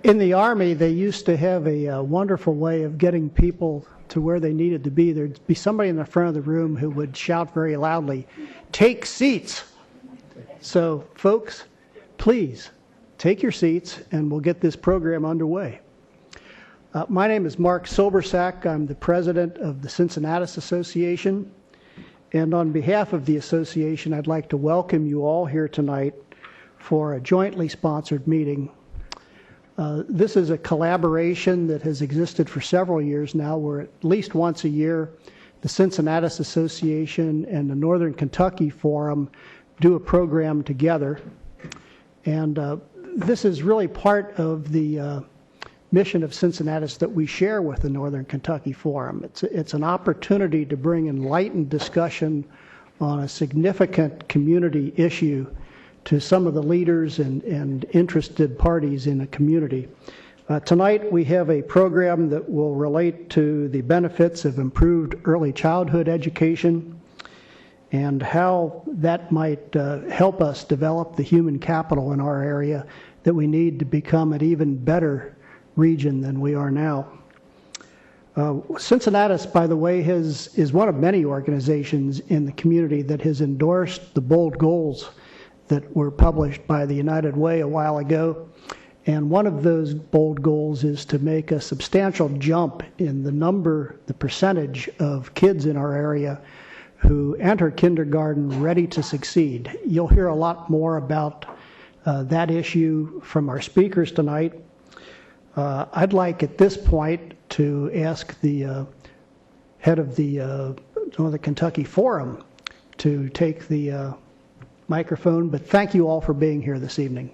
In the Army, they used to have a wonderful way of getting people to where they needed to be. There'd be somebody in the front of the room who would shout very loudly, "Take seats!" So, folks, please take your seats and we'll get this program underway. My name is Mark Silbersack. I'm the president of the Cincinnatus Association. And on behalf of the association, I'd like to welcome you all here tonight for a jointly sponsored meeting. This is a collaboration that has existed for several years now, where at least once a year, the Cincinnatus Association and the Northern Kentucky Forum do a program together. And this is really part of the mission of Cincinnatus that we share with the Northern Kentucky Forum. It's an opportunity to bring enlightened discussion on a significant community issue to some of the leaders and interested parties in the community. Tonight we have a program that will relate to the benefits of improved early childhood education and how that might help us develop the human capital in our area that we need to become an even better region than we are now. Cincinnatus, by the way, is one of many organizations in the community that has endorsed the bold goals that were published by the United Way a while ago. And one of those bold goals is to make a substantial jump in the percentage of kids in our area who enter kindergarten ready to succeed. You'll hear a lot more about that issue from our speakers tonight. I'd like at this point to ask the head of the Northern Kentucky Forum to take the microphone, but thank you all for being here this evening.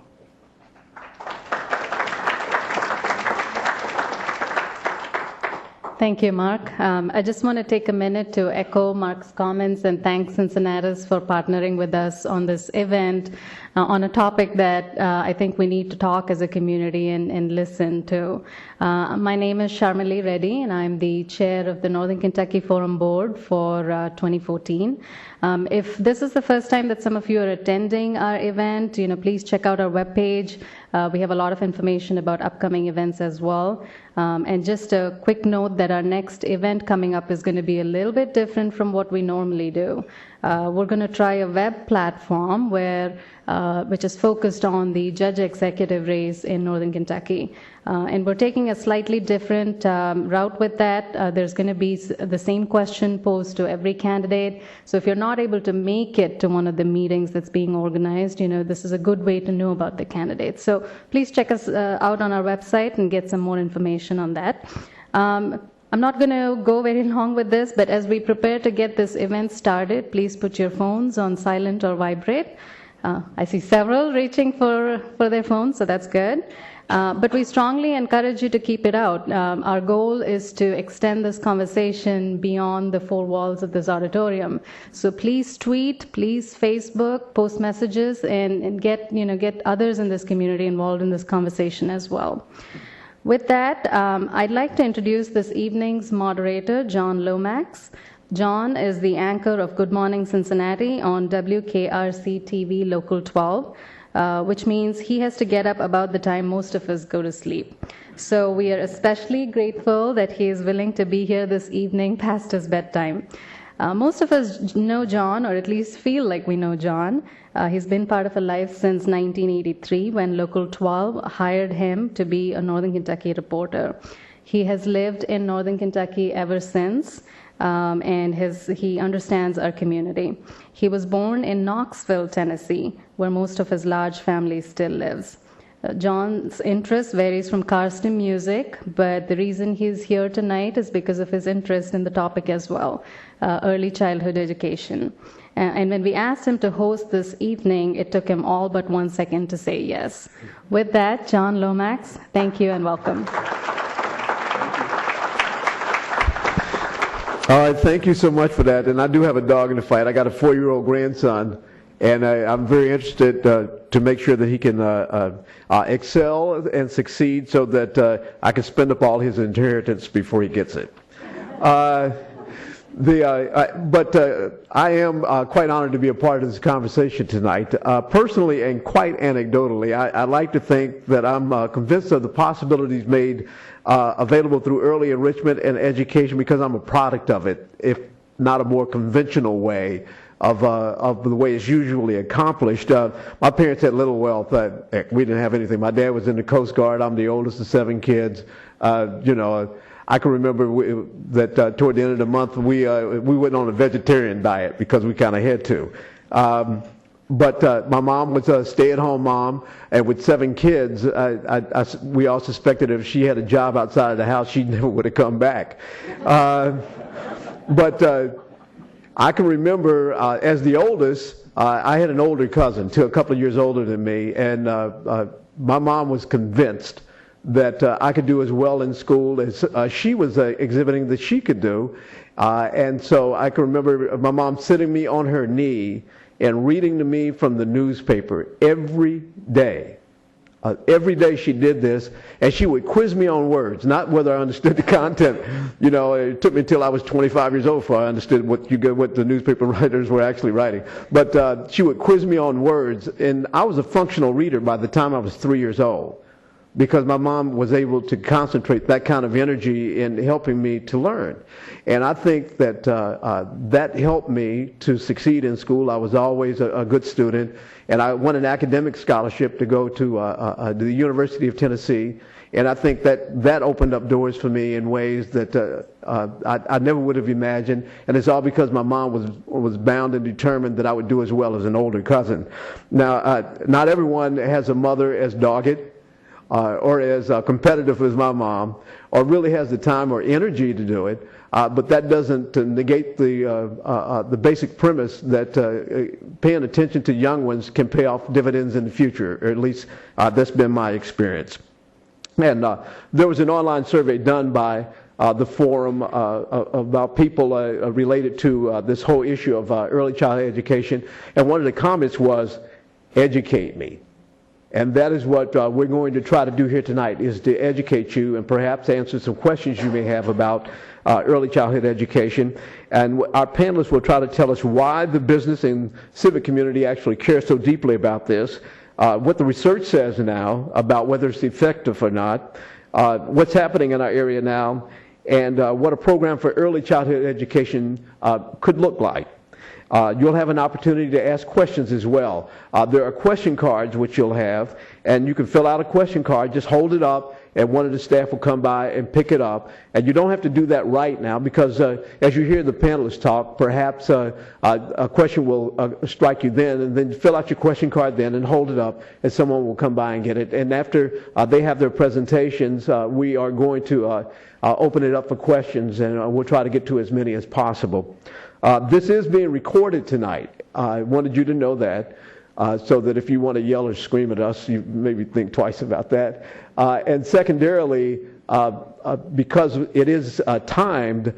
Thank you, Mark. I just want to take a minute to echo Mark's comments and thank Cincinnatus for partnering with us on this event on a topic that I think we need to talk as a community and listen to. My name is Sharmili Reddy, and I'm the chair of the Northern Kentucky Forum Board for 2014. If this is the first time that some of you are attending our event, please check out our webpage. We have a lot of information about upcoming events as well. And just a quick note that our next event coming up is going to be a little bit different from what we normally do. We're going to try a web platform which is focused on the judge executive race in Northern Kentucky. And we're taking a slightly different route with that. There's going to be the same question posed to every candidate. So if you're not able to make it to one of the meetings that's being organized, this is a good way to know about the candidates. So please check us out on our website and get some more information on that. I'm not going to go very long with this, but as we prepare to get this event started, please put your phones on silent or vibrate. I see several reaching for their phones, so that's good. But we strongly encourage you to keep it out. Our goal is to extend this conversation beyond the four walls of this auditorium. So please tweet, please Facebook, post messages, and get others in this community involved in this conversation as well. With that, I'd like to introduce this evening's moderator, John Lomax. John is the anchor of Good Morning Cincinnati on WKRC TV Local 12, which means he has to get up about the time most of us go to sleep. So we are especially grateful that he is willing to be here this evening past his bedtime. Most of us know John, or at least feel like we know John. He's been part of our life since 1983 when Local 12 hired him to be a Northern Kentucky reporter. He has lived in Northern Kentucky ever since, and he understands our community. He was born in Knoxville, Tennessee, where most of his large family still lives. John's interest varies from cars to music, but the reason he's here tonight is because of his interest in the topic as well, early childhood education. And when we asked him to host this evening, it took him all but 1 second to say yes. With that, John Lomax, thank you and welcome. All right, thank you so much for that. And I do have a dog in the fight. I got a 4-year-old grandson, and I'm very interested to make sure that he can excel and succeed so that I can spend up all his inheritance before he gets it. But I am quite honored to be a part of this conversation tonight. Personally and quite anecdotally, I like to think that I'm convinced of the possibilities made available through early enrichment and education because I'm a product of it, if not a more conventional way of the way it's usually accomplished. My parents had little wealth. We didn't have anything. My dad was in the Coast Guard. I'm the oldest of 7 kids. I can remember that toward the end of the month we went on a vegetarian diet because we kind of had to. But my mom was a stay-at-home mom, and with 7 kids, we all suspected if she had a job outside of the house, she never would have come back. But I can remember as the oldest, I had an older cousin, a couple of years older than me, and my mom was convinced that I could do as well in school as she was exhibiting that she could do. And so I can remember my mom sitting me on her knee and reading to me from the newspaper every day. Every day she did this, and she would quiz me on words, not whether I understood the content. It took me until I was 25 years old before I understood what the newspaper writers were actually writing. But she would quiz me on words, and I was a functional reader by the time I was 3 years old, because my mom was able to concentrate that kind of energy in helping me to learn. And I think that that helped me to succeed in school. I was always a good student, and I won an academic scholarship to go to the University of Tennessee. And I think that opened up doors for me in ways that I never would have imagined. And it's all because my mom was bound and determined that I would do as well as an older cousin. Now, not everyone has a mother as dogged or as competitive as my mom, or really has the time or energy to do it. But that doesn't negate the basic premise that paying attention to young ones can pay off dividends in the future, or at least that's been my experience. And there was an online survey done by the forum about people related to this whole issue of early childhood education. And one of the comments was, "Educate me." And that is what we're going to try to do here tonight, is to educate you and perhaps answer some questions you may have about early childhood education. And our panelists will try to tell us why the business and civic community actually care so deeply about this, what the research says now about whether it's effective or not, what's happening in our area now, and what a program for early childhood education could look like. You'll have an opportunity to ask questions as well. There are question cards which you'll have, and you can fill out a question card, just hold it up, and one of the staff will come by and pick it up. And you don't have to do that right now, because as you hear the panelists talk, perhaps a question will strike you then, and then fill out your question card then and hold it up, and someone will come by and get it. And after they have their presentations, we are going to open it up for questions, and we'll try to get to as many as possible. This is being recorded tonight. I wanted you to know that, so that if you want to yell or scream at us, you maybe think twice about that. And secondarily, because it is timed,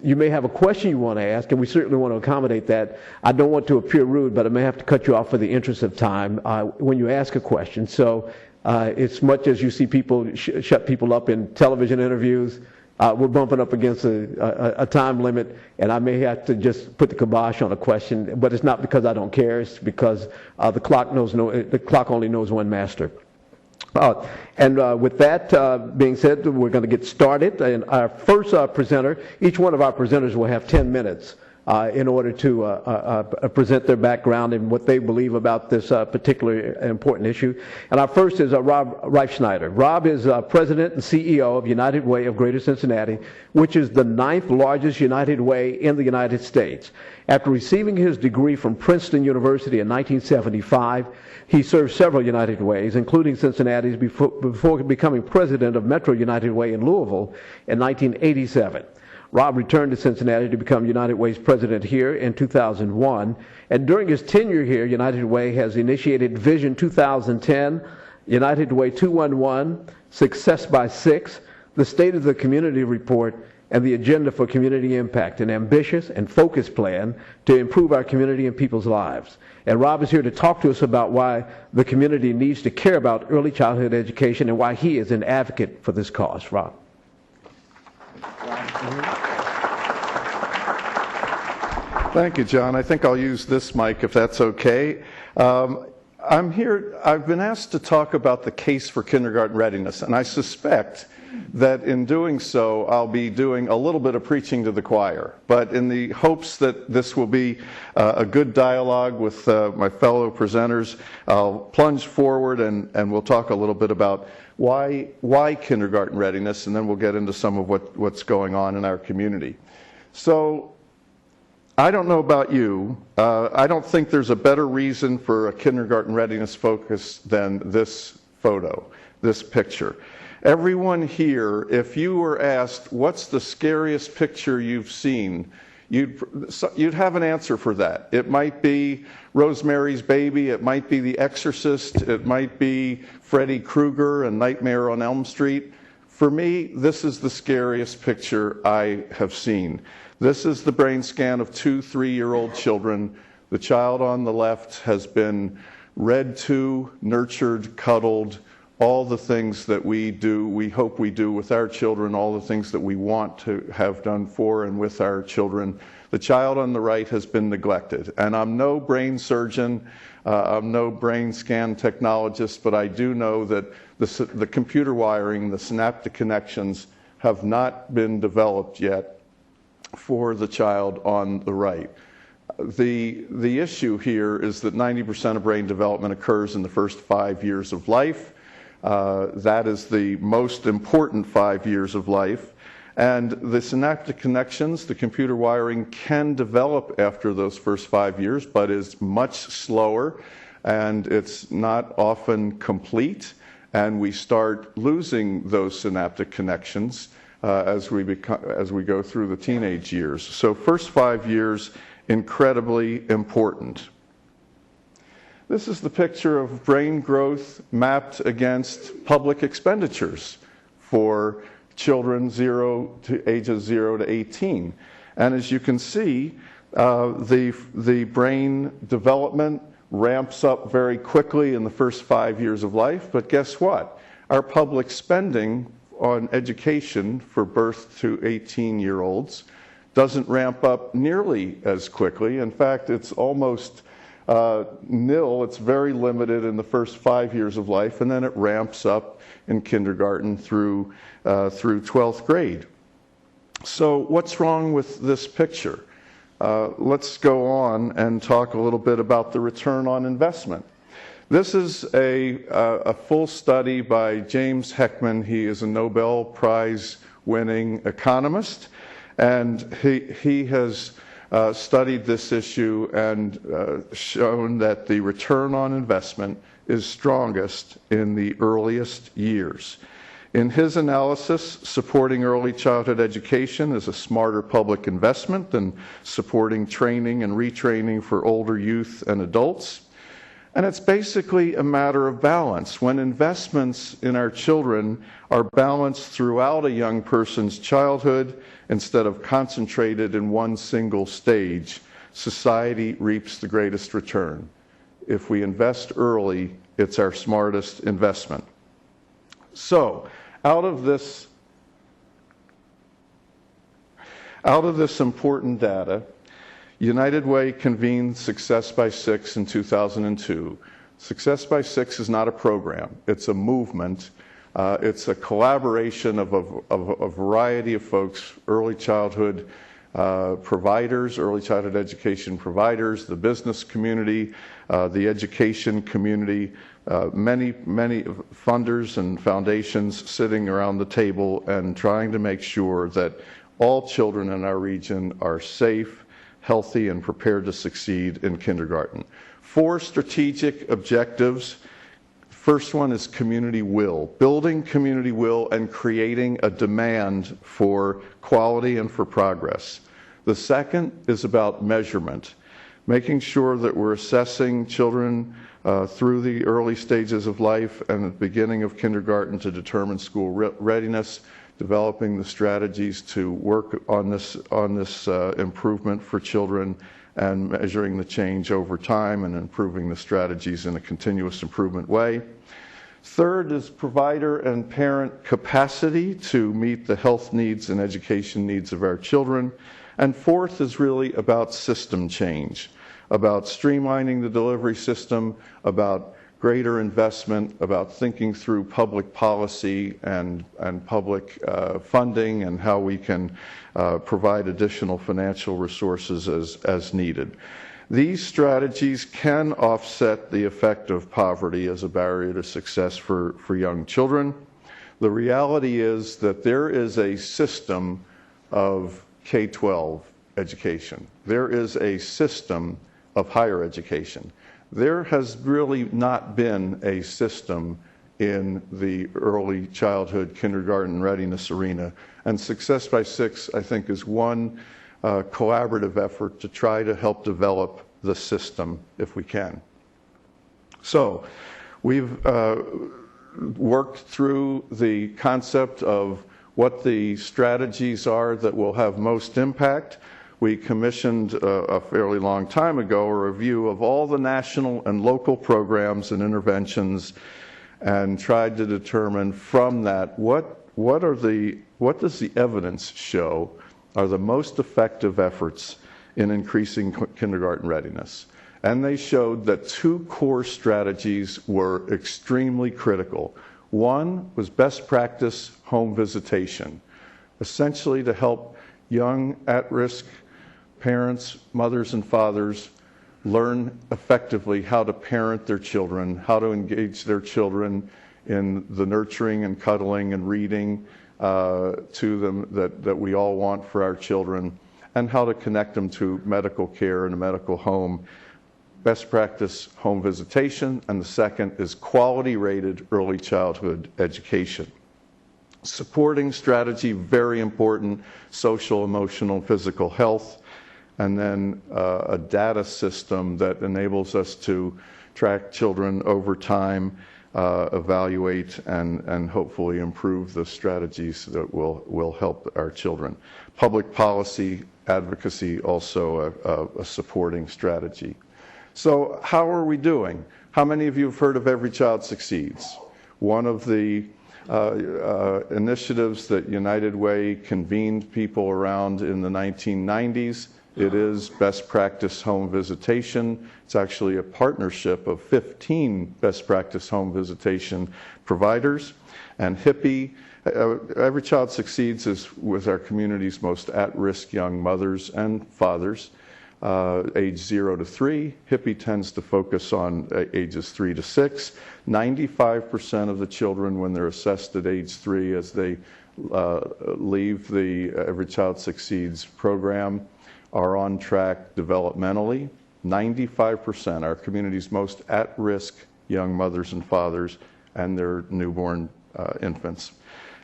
you may have a question you want to ask, and we certainly want to accommodate that. I don't want to appear rude, but I may have to cut you off for the interest of time when you ask a question. So It's much as you see people shut people up in television interviews. We're bumping up against a time limit, and I may have to just put the kibosh on a question, but it's not because I don't care. It's because the clock only knows one master. With that being said, we're going to get started. And our first presenter, each one of our presenters will have 10 minutes in order to present their background and what they believe about this particular important issue. And our first is Rob Reifschneider. Rob is President and CEO of United Way of Greater Cincinnati, which is the 9th largest United Way in the United States. After receiving his degree from Princeton University in 1975, he served several United Ways, including Cincinnati's, before becoming president of Metro United Way in Louisville in 1987. Rob returned to Cincinnati to become United Way's president here in 2001. And during his tenure here, United Way has initiated Vision 2010, United Way 211, Success by 6, the State of the Community Report, and the Agenda for Community Impact, an ambitious and focused plan to improve our community and people's lives. And Rob is here to talk to us about why the community needs to care about early childhood education and why he is an advocate for this cause. Rob. Thank you, John. I think I'll use this mic if that's okay. I'm here, I've been asked to talk about the case for kindergarten readiness, and I suspect that in doing so, I'll be doing a little bit of preaching to the choir. But in the hopes that this will be a good dialogue with my fellow presenters, I'll plunge forward and we'll talk a little bit about why kindergarten readiness, and then we'll get into some of what's going on in our community. So, I don't know about you, I don't think there's a better reason for a kindergarten readiness focus than this photo, this picture. Everyone here, if you were asked, what's the scariest picture you've seen, you'd have an answer for that. It might be Rosemary's Baby, it might be The Exorcist, it might be Freddy Krueger and Nightmare on Elm Street. For me, this is the scariest picture I have seen. This is the brain scan of 2 3-year-old children. The child on the left has been read to, nurtured, cuddled, all the things that we hope we do with our children, all the things that we want to have done for and with our children. The child on the right has been neglected. And I'm no brain surgeon, I'm no brain scan technologist, but I do know that the computer wiring, the synaptic connections have not been developed yet for the child on the right. The issue here is that 90% of brain development occurs in the first 5 years of life. That is the most important 5 years of life. And the synaptic connections, the computer wiring, can develop after those first 5 years, but is much slower, and it's not often complete. And we start losing those synaptic connections as we go through the teenage years. So first 5 years, incredibly important. This is the picture of brain growth mapped against public expenditures for children ages 0 to 18. And as you can see, the brain development ramps up very quickly in the first 5 years of life, but guess what? Our public spending on education for birth to 18-year-olds doesn't ramp up nearly as quickly. In fact, it's almost nil. It's very limited in the first 5 years of life, and then it ramps up in kindergarten through 12th grade. So what's wrong with this picture? Let's go on and talk a little bit about the return on investment. This is a full study by James Heckman. He is a Nobel Prize winning economist, and he has studied this issue and shown that the return on investment is strongest in the earliest years. In his analysis, supporting early childhood education is a smarter public investment than supporting training and retraining for older youth and adults. And it's basically a matter of balance. When investments in our children are balanced throughout a young person's childhood instead of concentrated in one single stage, society reaps the greatest return. If we invest early, it's our smartest investment. So, out of this important data, United Way convened Success by Six in 2002. Success by Six is not a program, it's a movement. It's a collaboration of a variety of folks, early childhood providers, early childhood education providers, the business community, the education community, many funders and foundations sitting around the table and trying to make sure that all children in our region are safe, healthy, and prepared to succeed in kindergarten. 4 strategic objectives. First one is community will, building community will and creating a demand for quality and for progress. The second is about measurement, making sure that we're assessing children through the early stages of life and the beginning of kindergarten to determine school readiness, developing the strategies to work on this improvement for children, and measuring the change over time and improving the strategies in a continuous improvement way. Third is provider and parent capacity to meet the health needs and education needs of our children. And fourth is really about system change, about streamlining the delivery system, about greater investment, about thinking through public policy and public funding and how we can provide additional financial resources as needed. These strategies can offset the effect of poverty as a barrier to success for young children. The reality is that there is a system of K-12 education. There is a system of higher education. There has really not been a system in the early childhood kindergarten readiness arena. And Success by Six, I think, is one collaborative effort to try to help develop the system if we can. So we've worked through the concept of what the strategies are that will have most impact. We commissioned a fairly long time ago a review of all the national and local programs and interventions and tried to determine from that what does the evidence show are the most effective efforts in increasing kindergarten readiness. And they showed that 2 core strategies were extremely critical. One was best practice home visitation, essentially to help young at-risk parents, mothers and fathers learn effectively how to parent their children, how to engage their children in the nurturing and cuddling and reading to them that we all want for our children, and how to connect them to medical care in a medical home. Best practice home visitation, and the second is quality rated early childhood education. Supporting strategy, very important, social, emotional, physical health. And then a data system that enables us to track children over time, evaluate, and hopefully improve the strategies that will help our children. Public policy advocacy, also a supporting strategy. So how are we doing? How many of you have heard of Every Child Succeeds? One of the initiatives that United Way convened people around in the 1990s. It is best practice home visitation. It's actually a partnership of 15 best practice home visitation providers. And HIPPY, Every Child Succeeds, is with our community's most at-risk young mothers and fathers, age 0 to 3. HIPPY tends to focus on ages 3 to 6. 95% of the children, when they're assessed at age 3 as they leave the Every Child Succeeds program, are on track developmentally. 95%, our community's most at-risk young mothers and fathers and their newborn infants.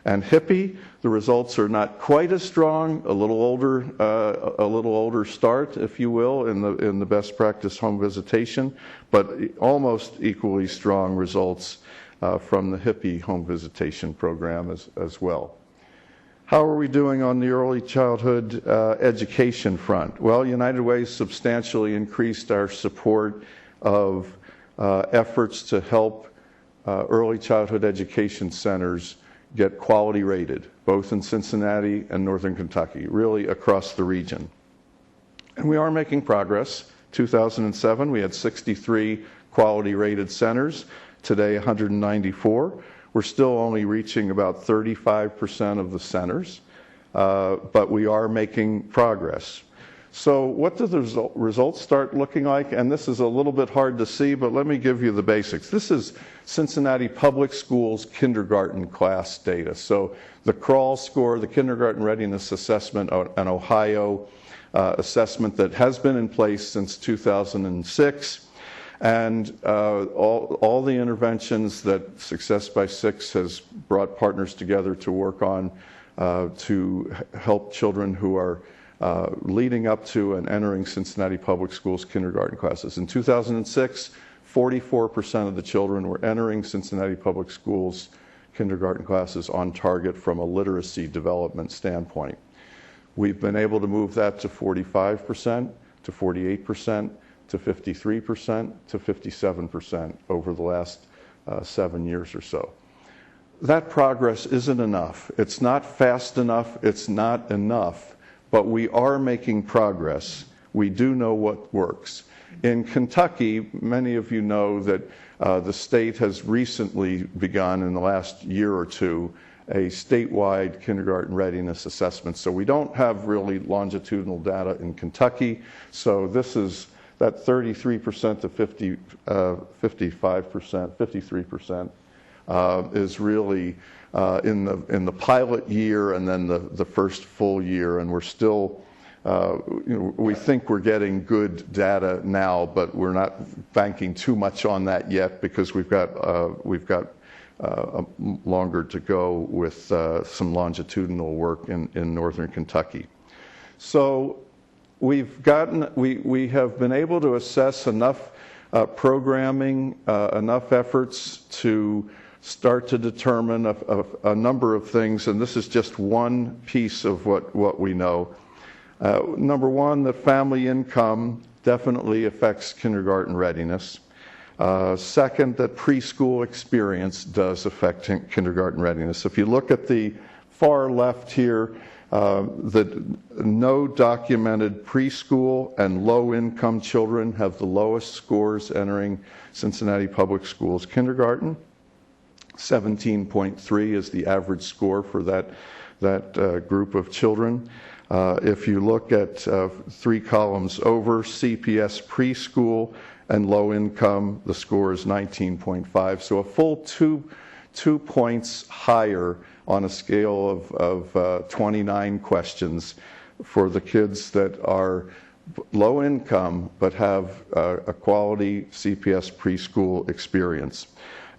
And HIPPY, the results are not quite as strong, a little older start, if you will, in the best practice home visitation, but almost equally strong results from the HIPPY home visitation program as well. How are we doing on the early childhood education front? Well, United Way substantially increased our support of efforts to help early childhood education centers get quality rated, both in Cincinnati and Northern Kentucky, really across the region. And we are making progress. 2007, we had 63 quality rated centers. Today, 194. We're still only reaching about 35% of the centers, but we are making progress. So what do the results start looking like? And this is a little bit hard to see, but let me give you the basics. This is Cincinnati Public Schools kindergarten class data. So the crawl score, the kindergarten readiness assessment, an Ohio assessment that has been in place since 2006. And all the interventions that Success by Six has brought partners together to work on to help children who are leading up to and entering Cincinnati Public Schools kindergarten classes. In 2006, 44% of the children were entering Cincinnati Public Schools kindergarten classes on target from a literacy development standpoint. We've been able to move that to 45%, to 48%, to 53%, to 57% over the last 7 years or so. That progress isn't enough. It's not fast enough. It's not enough. But we are making progress. We do know what works. In Kentucky, many of you know that the state has recently begun in the last year or two a statewide kindergarten readiness assessment. So we don't have really longitudinal data in Kentucky. So this is that 33% to 55%, 53% is really in the pilot year and then the first full year, and we're still we think we're getting good data now, but we're not banking too much on that yet because we've got longer to go with some longitudinal work in northern Kentucky. So we have been able to assess enough programming, enough efforts to start to determine a number of things, and this is just one piece of what we know. Number one, that family income definitely affects kindergarten readiness. Second, that preschool experience does affect kindergarten readiness. If you look at the far left here, the no documented preschool and low-income children have the lowest scores entering Cincinnati Public Schools kindergarten. 17.3 is the average score for that group of children. If you look at 3 columns over, CPS preschool and low income, the score is 19.5. So a full two points higher on a scale of 29 questions for the kids that are low income but have a quality CPS preschool experience.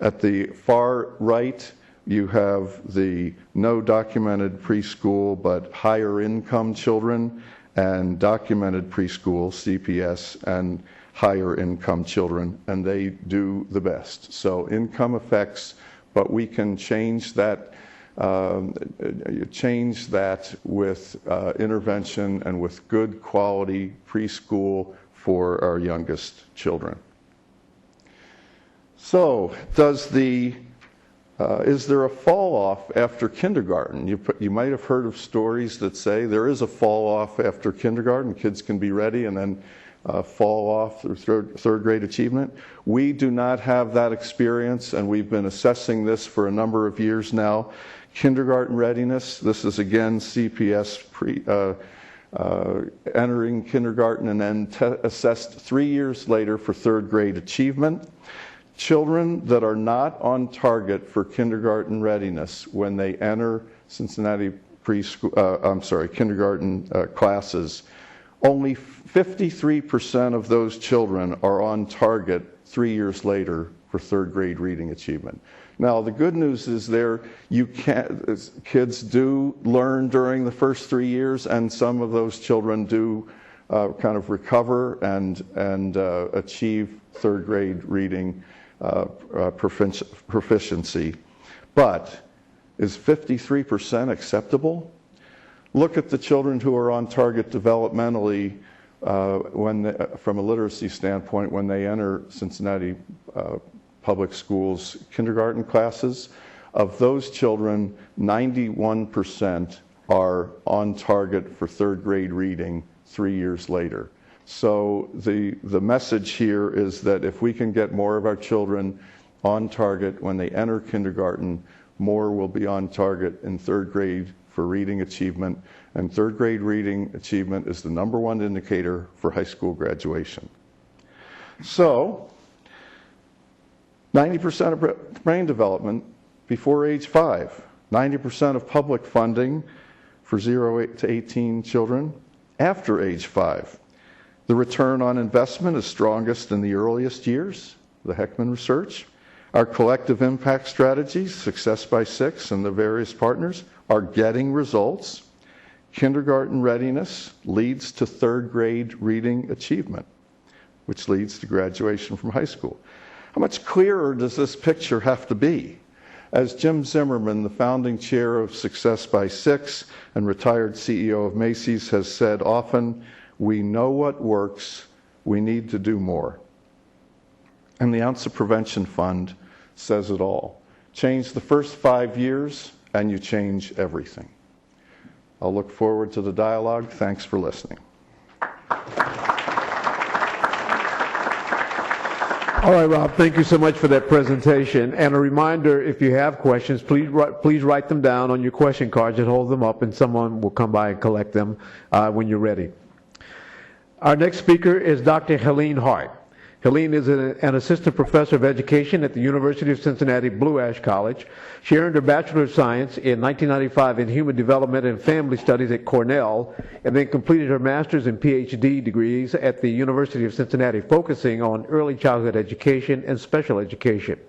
At the far right, you have the no documented preschool but higher income children and documented preschool, CPS, and higher income children, and they do the best. So income affects, but we can change that with intervention and with good quality preschool for our youngest children. So is there a fall off after kindergarten? You might have heard of stories that say there is a fall off after kindergarten. Kids can be ready and then fall off through third grade achievement. We do not have that experience, and we've been assessing this for a number of years now. Kindergarten readiness, this is again CPS entering kindergarten and then assessed 3 years later for third grade achievement. Children that are not on target for kindergarten readiness when they enter Cincinnati kindergarten classes, only 53% of those children are on target 3 years later for third grade reading achievement. Now, the good news is kids do learn during the first 3 years, and some of those children do kind of recover and achieve third grade reading proficiency. But is 53% acceptable? Look at the children who are on target developmentally from a literacy standpoint when they enter Cincinnati public schools kindergarten classes. Of those children, 91% are on target for third grade reading 3 years later. So the message here is that if we can get more of our children on target when they enter kindergarten, more will be on target in third grade for reading achievement. And third grade reading achievement is the #1 indicator for high school graduation. So 90% of brain development before age 5, 90% of public funding for 0 to 18 children after age 5. The return on investment is strongest in the earliest years, the Heckman research. Our collective impact strategies, Success by 6 and the various partners, are getting results. Kindergarten readiness leads to third grade reading achievement, which leads to graduation from high school. How much clearer does this picture have to be? As Jim Zimmerman, the founding chair of Success by 6 and retired CEO of Macy's, has said often, we know what works, we need to do more. And the Ounce of Prevention Fund says it all. Change the first 5 years and you change everything. I'll look forward to the dialogue. Thanks for listening. All right, Rob, thank you so much for that presentation. And a reminder, if you have questions, please write them down on your question cards and hold them up, and someone will come by and collect them when you're ready. Our next speaker is Dr. Helene Hart. Helene is an assistant professor of education at the University of Cincinnati Blue Ash College. She earned her Bachelor of Science in 1995 in Human Development and Family Studies at Cornell, and then completed her master's and PhD degrees at the University of Cincinnati, focusing on early childhood education and special education.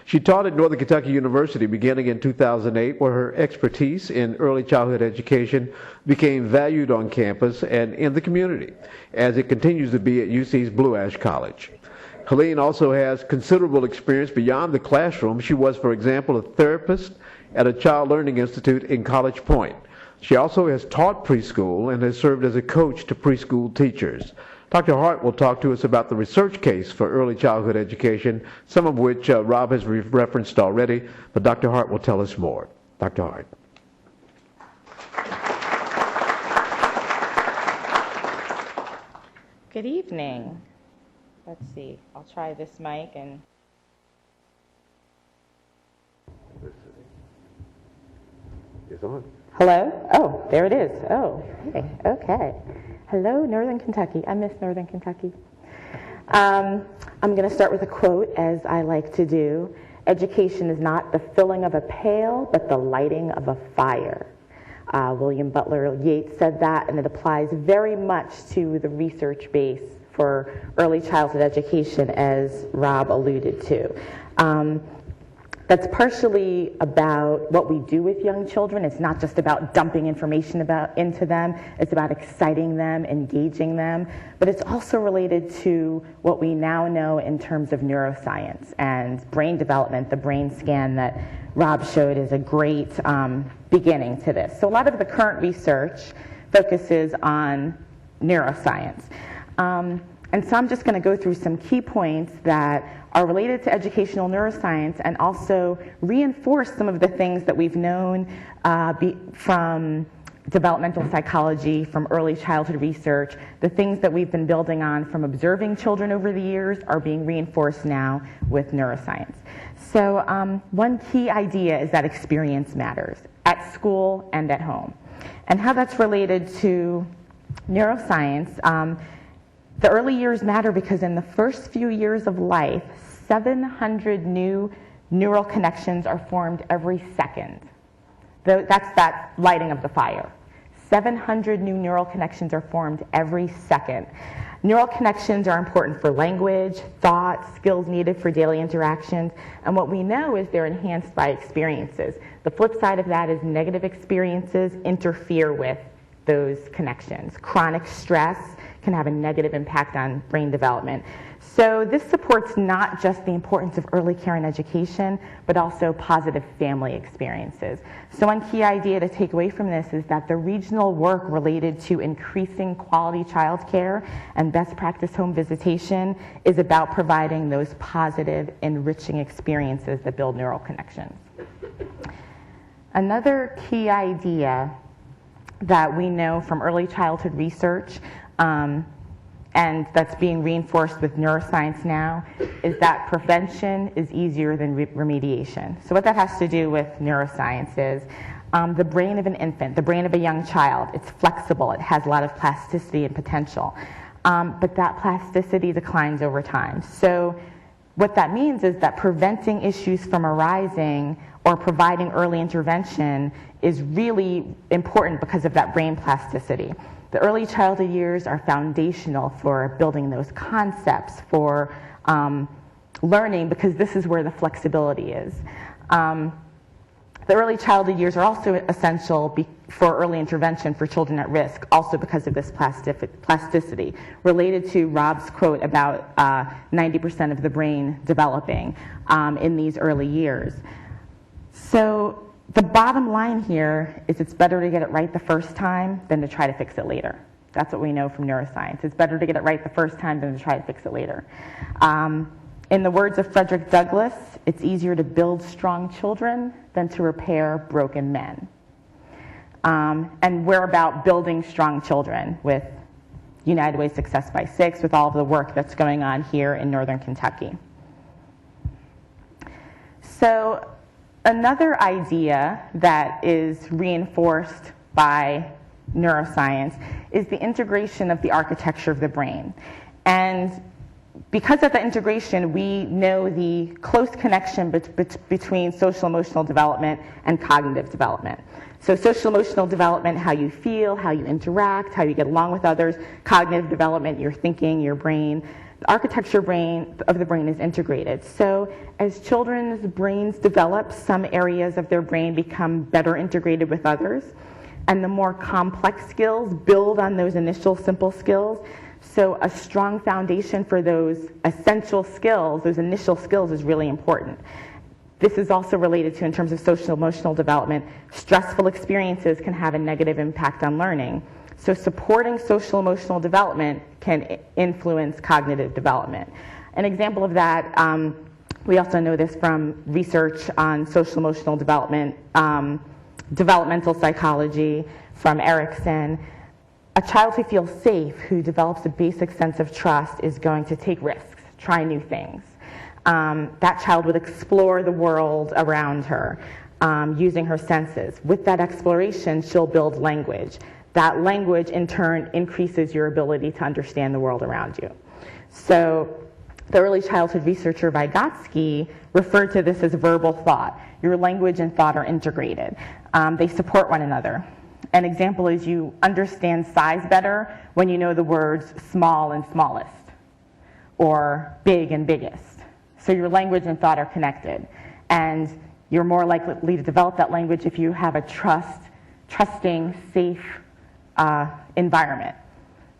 She taught at Northern Kentucky University beginning in 2008, where her expertise in early childhood education became valued on campus and in the community, as it continues to be at UC's Blue Ash College. Helene also has considerable experience beyond the classroom. She was, for example, a therapist at a child learning institute in College Point. She also has taught preschool and has served as a coach to preschool teachers. Dr. Hart will talk to us about the research case for early childhood education, some of which Rob has referenced already, but Dr. Hart will tell us more. Dr. Hart. Good evening. Let's see, I'll try this mic and... It's on. Hello? Oh, there it is. Oh, hey, okay. Hello, Northern Kentucky. I miss Northern Kentucky. I'm going to start with a quote, as I like to do. Education is not the filling of a pail, but the lighting of a fire. William Butler Yeats said that, and it applies very much to the research base for early childhood education, as Rob alluded to. That's partially about what we do with young children. It's not just about dumping information into them. It's about exciting them, engaging them. But it's also related to what we now know in terms of neuroscience and brain development. The brain scan that Rob showed is a great beginning to this. So a lot of the current research focuses on neuroscience. And so I'm just going to go through some key points that are related to educational neuroscience and also reinforce some of the things that we've known from developmental psychology, from early childhood research. The things that we've been building on from observing children over the years are being reinforced now with neuroscience. So one key idea is that experience matters at school and at home. And how that's related to neuroscience, the early years matter because in the first few years of life, 700 new neural connections are formed every second. That's that lighting of the fire. 700 new neural connections are formed every second. Neural connections are important for language, thought, skills needed for daily interactions, and what we know is they're enhanced by experiences. The flip side of that is negative experiences interfere with those connections. Chronic stress can have a negative impact on brain development. So this supports not just the importance of early care and education, but also positive family experiences. So one key idea to take away from this is that the regional work related to increasing quality childcare and best practice home visitation is about providing those positive, enriching experiences that build neural connections. Another key idea that we know from early childhood research, and that's being reinforced with neuroscience now, is that prevention is easier than remediation. So what that has to do with neuroscience is the brain of an infant, the brain of a young child, it's flexible, it has a lot of plasticity and potential, but that plasticity declines over time. So what that means is that preventing issues from arising or providing early intervention is really important because of that brain plasticity. The early childhood years are foundational for building those concepts, for learning, because this is where the flexibility is. The early childhood years are also essential for early intervention for children at risk, also because of this plasticity, related to Rob's quote about 90% of the brain developing in these early years. So the bottom line here is it's better to get it right the first time than to try to fix it later. That's what we know from neuroscience. It's better to get it right the first time than to try to fix it later. In the words of Frederick Douglass, it's easier to build strong children than to repair broken men. And we're about building strong children with United Way Success by 6, with all of the work that's going on here in Northern Kentucky. So another idea that is reinforced by neuroscience is the integration of the architecture of the brain. And because of the integration, we know the close connection between social emotional development and cognitive development. So social emotional development, how you feel, how you interact, how you get along with others. Cognitive development, your thinking, your brain. The architecture of the brain is integrated. So as children's brains develop, some areas of their brain become better integrated with others, and the more complex skills build on those initial simple skills. So a strong foundation for those essential skills, those initial skills, is really important. This is also related to, in terms of social emotional development, stressful experiences can have a negative impact on learning. So supporting social emotional development can influence cognitive development. An example of that, we also know this from research on social emotional development, developmental psychology from Erickson. A child who feels safe, who develops a basic sense of trust, is going to take risks, try new things. That child would explore the world around her using her senses. With that exploration, she'll build language. That language, in turn, increases your ability to understand the world around you. So the early childhood researcher Vygotsky referred to this as verbal thought. Your language and thought are integrated. They support one another. An example is you understand size better when you know the words small and smallest, or big and biggest. So your language and thought are connected. And you're more likely to develop that language if you have a trusting, safe environment.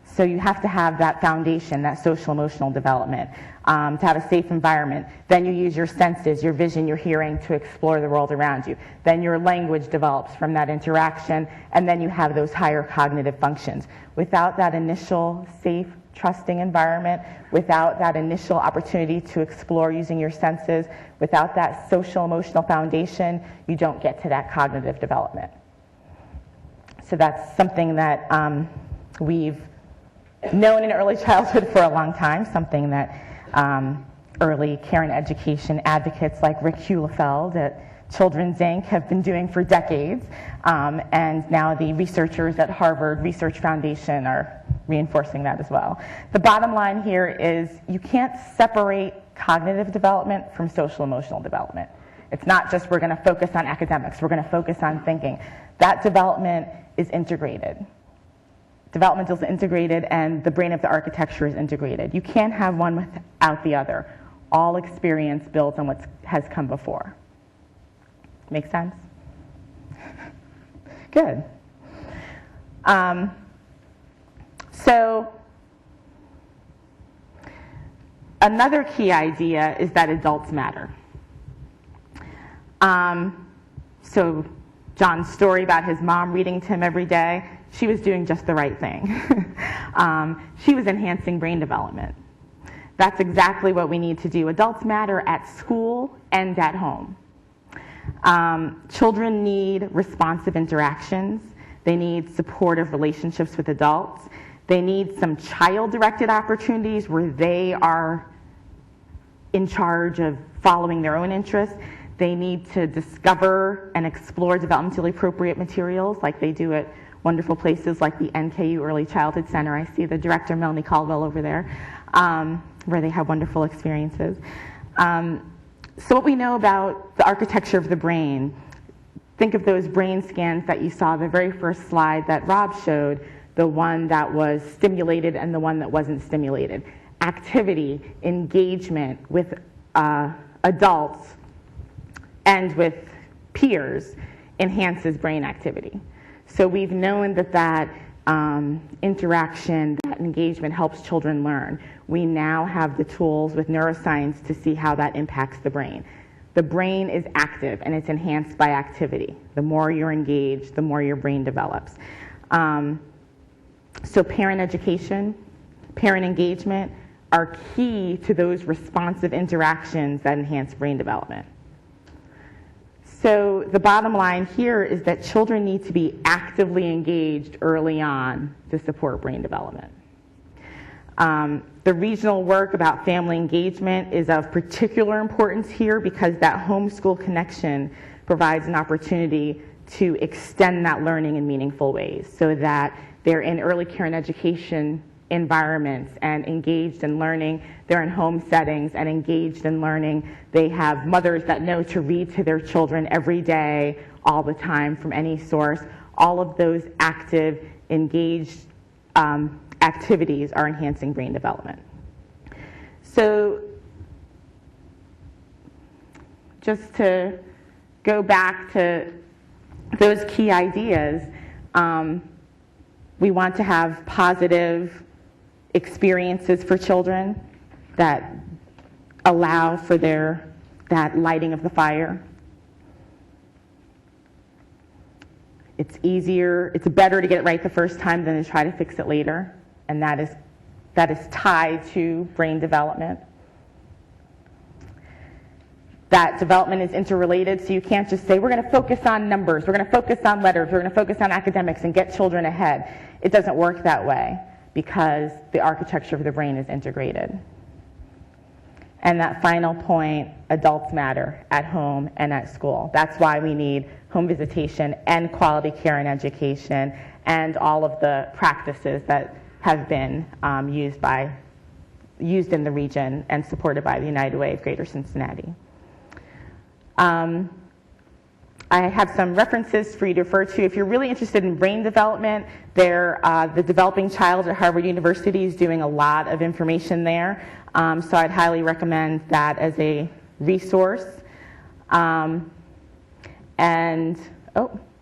So you have to have that foundation, that social emotional development, to have a safe environment. Then you use your senses, your vision, your hearing to explore the world around you. Then your language develops from that interaction, and then you have those higher cognitive functions. Without that initial safe, trusting environment, without that initial opportunity to explore using your senses, without that social emotional foundation, you don't get to that cognitive development. So that's something that we've known in early childhood for a long time, something that early care and education advocates like Rick Hulefeld at Children's Inc. have been doing for decades, and now the researchers at Harvard Research Foundation are reinforcing that as well. The bottom line here is you can't separate cognitive development from social emotional development. It's not just we're going to focus on academics, we're going to focus on thinking. That development is integrated. Development is integrated, and the brain of the architecture is integrated. You can't have one without the other. All experience builds on what has come before. Make sense? Good. So Another key idea is that adults matter. So John's story about his mom reading to him every day, she was doing just the right thing. She was enhancing brain development. That's exactly what we need to do. Adults matter at school and at home. Children need responsive interactions. They need supportive relationships with adults. They need some child-directed opportunities where they are in charge of following their own interests. They need to discover and explore developmentally appropriate materials like they do at wonderful places like the NKU Early Childhood Center. I see the director, Melanie Caldwell, over there, where they have wonderful experiences. So what we know about the architecture of the brain, think of those brain scans that you saw, the very first slide that Rob showed, the one that was stimulated and the one that wasn't stimulated. Activity, engagement with adults and with peers enhances brain activity. So we've known that interaction, that engagement helps children learn. We now have the tools with neuroscience to see how that impacts the brain. The brain is active and it's enhanced by activity. The more you're engaged, the more your brain develops. So parent education, parent engagement are key to those responsive interactions that enhance brain development. So the bottom line here is that children need to be actively engaged early on to support brain development. The regional work about family engagement is of particular importance here because that homeschool connection provides an opportunity to extend that learning in meaningful ways so that they're in early care and education environments and engaged in learning. They're in home settings and engaged in learning. They have mothers that know to read to their children every day, all the time, from any source. All of those active, engaged activities are enhancing brain development. So just to go back to those key ideas, we want to have positive experiences for children that allow for that lighting of the fire. It's better to get it right the first time than to try to fix it later, and that is tied to brain development. That development is interrelated, so you can't just say, we're going to focus on numbers, we're going to focus on letters, we're going to focus on academics and get children ahead. It doesn't work that way because the architecture of the brain is integrated. And that final point, adults matter at home and at school. That's why we need home visitation and quality care and education and all of the practices that have been used in the region and supported by the United Way of Greater Cincinnati. I have some references for you to refer to. If you're really interested in brain development, the Developing Child at Harvard University is doing a lot of information there. So I'd highly recommend that as a resource.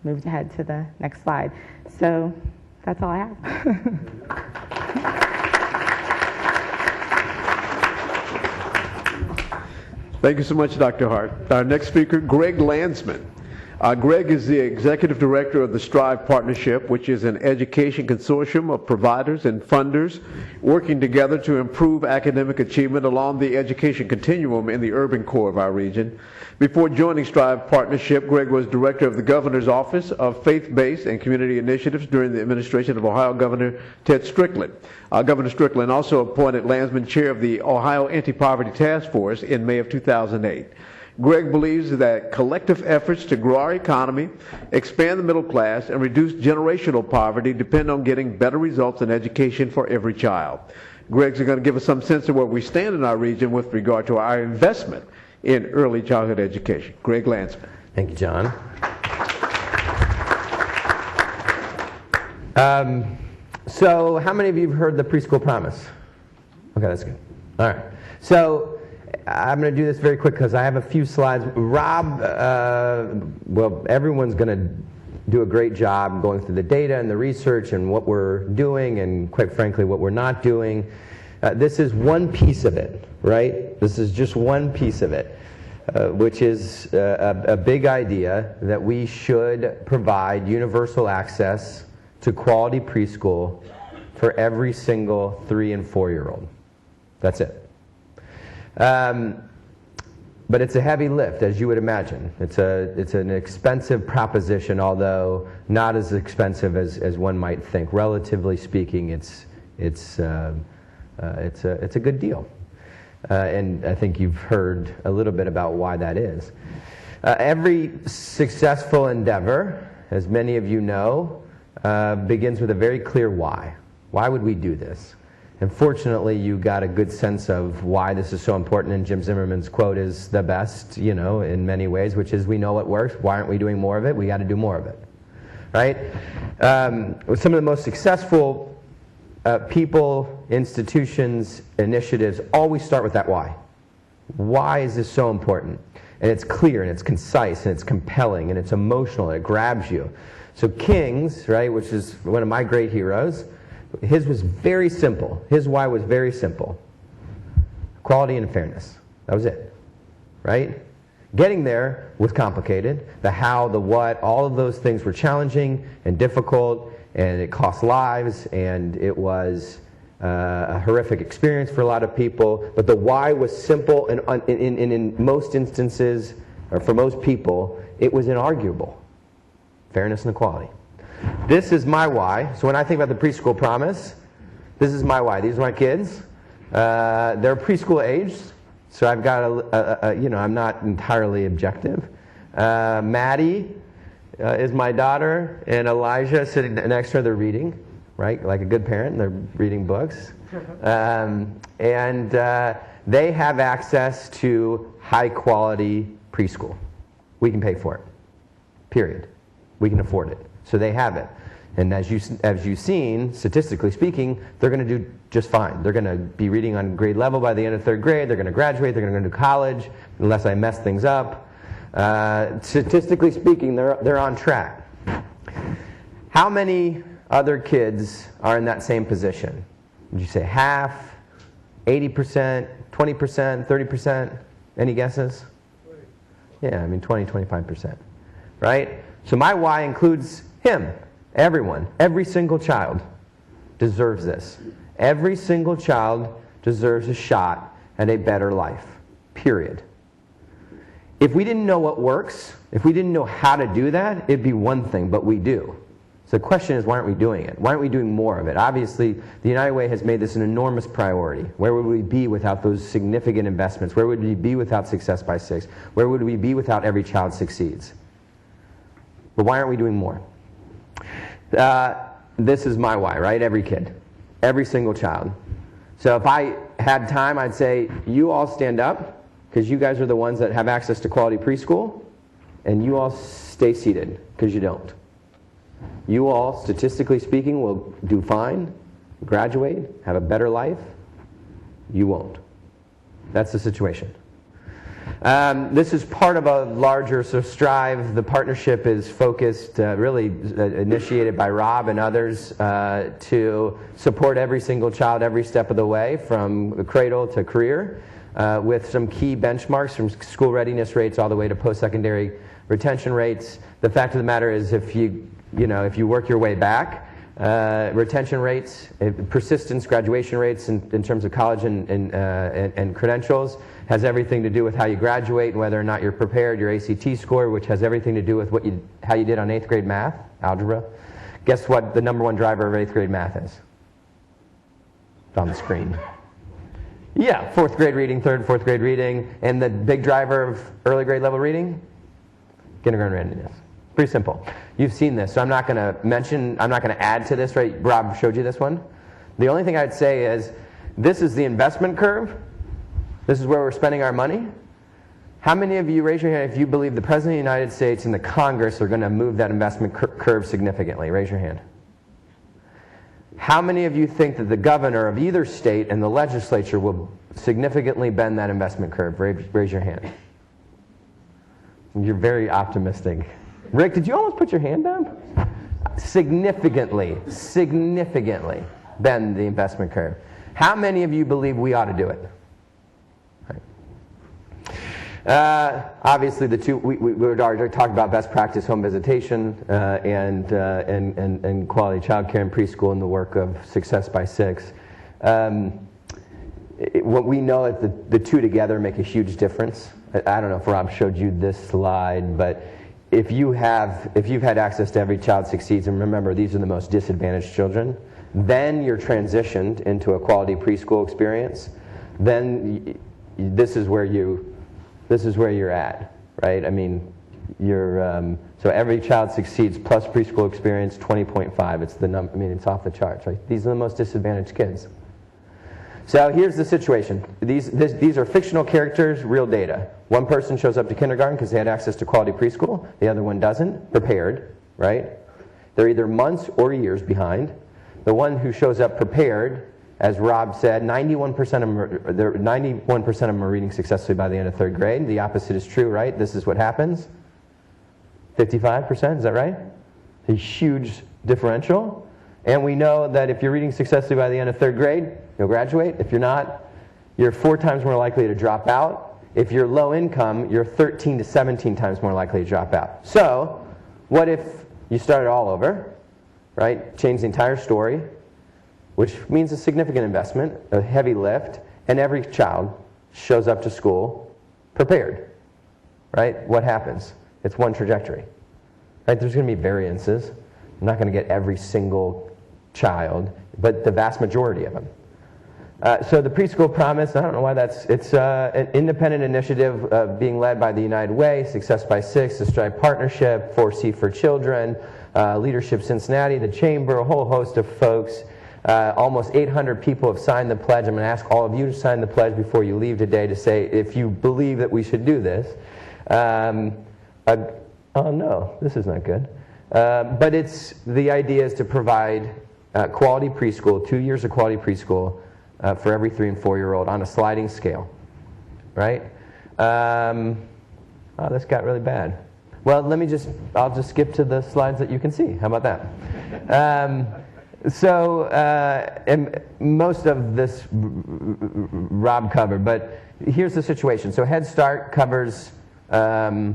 Moved ahead to the next slide. So that's all I have. Thank you so much, Dr. Hart. Our next speaker, Greg Landsman. Greg is the Executive Director of the STRIVE Partnership, which is an education consortium of providers and funders working together to improve academic achievement along the education continuum in the urban core of our region. Before joining STRIVE Partnership, Greg was Director of the Governor's Office of Faith-Based and Community Initiatives during the administration of Ohio Governor Ted Strickland. Governor Strickland also appointed Landsman chair of the Ohio Anti-Poverty Task Force in May of 2008. Greg believes that collective efforts to grow our economy, expand the middle class, and reduce generational poverty depend on getting better results in education for every child. Greg's going to give us some sense of where we stand in our region with regard to our investment in early childhood education. Greg Landsman. Thank you, John. So how many of you have heard the preschool promise? Okay, that's good. All right. So I'm going to do this very quick because I have a few slides. Rob, everyone's going to do a great job going through the data and the research and what we're doing and, quite frankly, what we're not doing. This is one piece of it, right? This is just one piece of it, which is a big idea that we should provide universal access to quality preschool for every single 3- and 4-year-old. That's it. But it's a heavy lift, as you would imagine. It's an expensive proposition, although not as expensive as one might think. Relatively speaking, it's a good deal. And I think you've heard a little bit about why that is. Every successful endeavor, as many of you know, begins with a very clear why. Why would we do this? And fortunately, you got a good sense of why this is so important, and Jim Zimmerman's quote is the best, in many ways, which is, we know what works, why aren't we doing more of it? We got to do more of it, right? With some of the most successful people, institutions, initiatives, always start with that why. Why is this so important? And it's clear, and it's concise, and it's compelling, and it's emotional, and it grabs you. So King's, right, which is one of my great heroes, his was very simple. His why was very simple. Equality and fairness. That was it. Right? Getting there was complicated. The how, the what, all of those things were challenging and difficult, and it cost lives, and it was a horrific experience for a lot of people. But the why was simple, and in most instances, or for most people, it was inarguable. Fairness and equality. This is my why. So when I think about the preschool promise, this is my why. These are my kids. They're preschool aged, so I've got I'm not entirely objective. Maddie is my daughter, and Elijah is sitting next to her. They're reading, right? Like a good parent, they're reading books. And they have access to high quality preschool. We can pay for it. Period. We can afford it. So they have it. And as you've seen, statistically speaking, they're going to do just fine. They're going to be reading on grade level by the end of 3rd grade. They're going to graduate. They're going to go to college, unless I mess things up. Statistically speaking, they're on track. How many other kids are in that same position? Would you say half, 80%, 20%, 30%? Any guesses? Yeah, 20, 25%. Right? So my why includes him, everyone, every single child deserves this. Every single child deserves a shot at a better life, period. If we didn't know what works, if we didn't know how to do that, it'd be one thing, but we do. So the question is, why aren't we doing it? Why aren't we doing more of it? Obviously, the United Way has made this an enormous priority. Where would we be without those significant investments? Where would we be without Success by 6? Where would we be without Every Child Succeeds? But why aren't we doing more? This is my why, right? Every kid. Every single child. So if I had time, I'd say, you all stand up, because you guys are the ones that have access to quality preschool, and you all stay seated, because you don't. You all, statistically speaking, will do fine, graduate, have a better life. You won't. That's the situation. This is part of a larger, so Strive, the partnership is focused, really initiated by Rob and others, to support every single child every step of the way, from the cradle to career, with some key benchmarks from school readiness rates all the way to post-secondary retention rates. The fact of the matter is, if you work your way back, retention rates, persistence, graduation rates in terms of college and credentials has everything to do with how you graduate and whether or not you're prepared, your ACT score, which has everything to do with how you did on 8th grade math, algebra. Guess what the #1 driver of 8th grade math is? It's on the screen. Yeah, 4th grade reading, 3rd, 4th grade reading, and the big driver of early grade level reading? Kindergarten readiness. Pretty simple. You've seen this, so I'm not going to add to this, right? Rob showed you this one. The only thing I'd say is, this is the investment curve. This is where we're spending our money. How many of you, raise your hand if you believe the President of the United States and the Congress are going to move that investment curve significantly? Raise your hand. How many of you think that the governor of either state and the legislature will significantly bend that investment curve? Raise your hand. You're very optimistic. Rick, did you almost put your hand down? Significantly bend the investment curve. How many of you believe we ought to do it? Obviously, the two we already talked about best practice home visitation and quality child care and preschool and the work of Success by Six. What we know is the two together make a huge difference. I don't know if Rob showed you this slide, but if you've had access to Every Child Succeeds, and remember these are the most disadvantaged children, then you're transitioned into a quality preschool experience. Then this is where you're at, right? I mean, so Every Child Succeeds plus preschool experience 20.5. It's the number. I mean, it's off the charts, right? These are the most disadvantaged kids. So here's the situation. These are fictional characters, real data. One person shows up to kindergarten because they had access to quality preschool. The other one doesn't. Prepared, right? They're either months or years behind. The one who shows up prepared, as Rob said, 91% of them are reading successfully by the end of third grade. The opposite is true, right? This is what happens. 55%, is that right? A huge differential. And we know that if you're reading successfully by the end of third grade, you'll graduate. If you're not, you're 4 times more likely to drop out. If you're low income, you're 13 to 17 times more likely to drop out. So, what if you started all over, right? Change the entire story, which means a significant investment, a heavy lift, and every child shows up to school prepared, right? What happens? It's one trajectory, right? There's going to be variances. I'm not going to get every single child, but the vast majority of them. So the Preschool Promise, I don't know why it's an independent initiative being led by the United Way, Success by Six, the Stripe Partnership, 4C for Children, Leadership Cincinnati, the Chamber, a whole host of folks. Almost 800 people have signed the pledge. I'm going to ask all of you to sign the pledge before you leave today to say if you believe that we should do this. Oh no, this is not good. But the idea is to provide quality preschool, 2 years of quality preschool for every 3 and 4-year-old on a sliding scale, right? Oh, this got really bad. Well, I'll just skip to the slides that you can see. How about that? And most of this Rob covered, but here's the situation. So Head Start covers, there are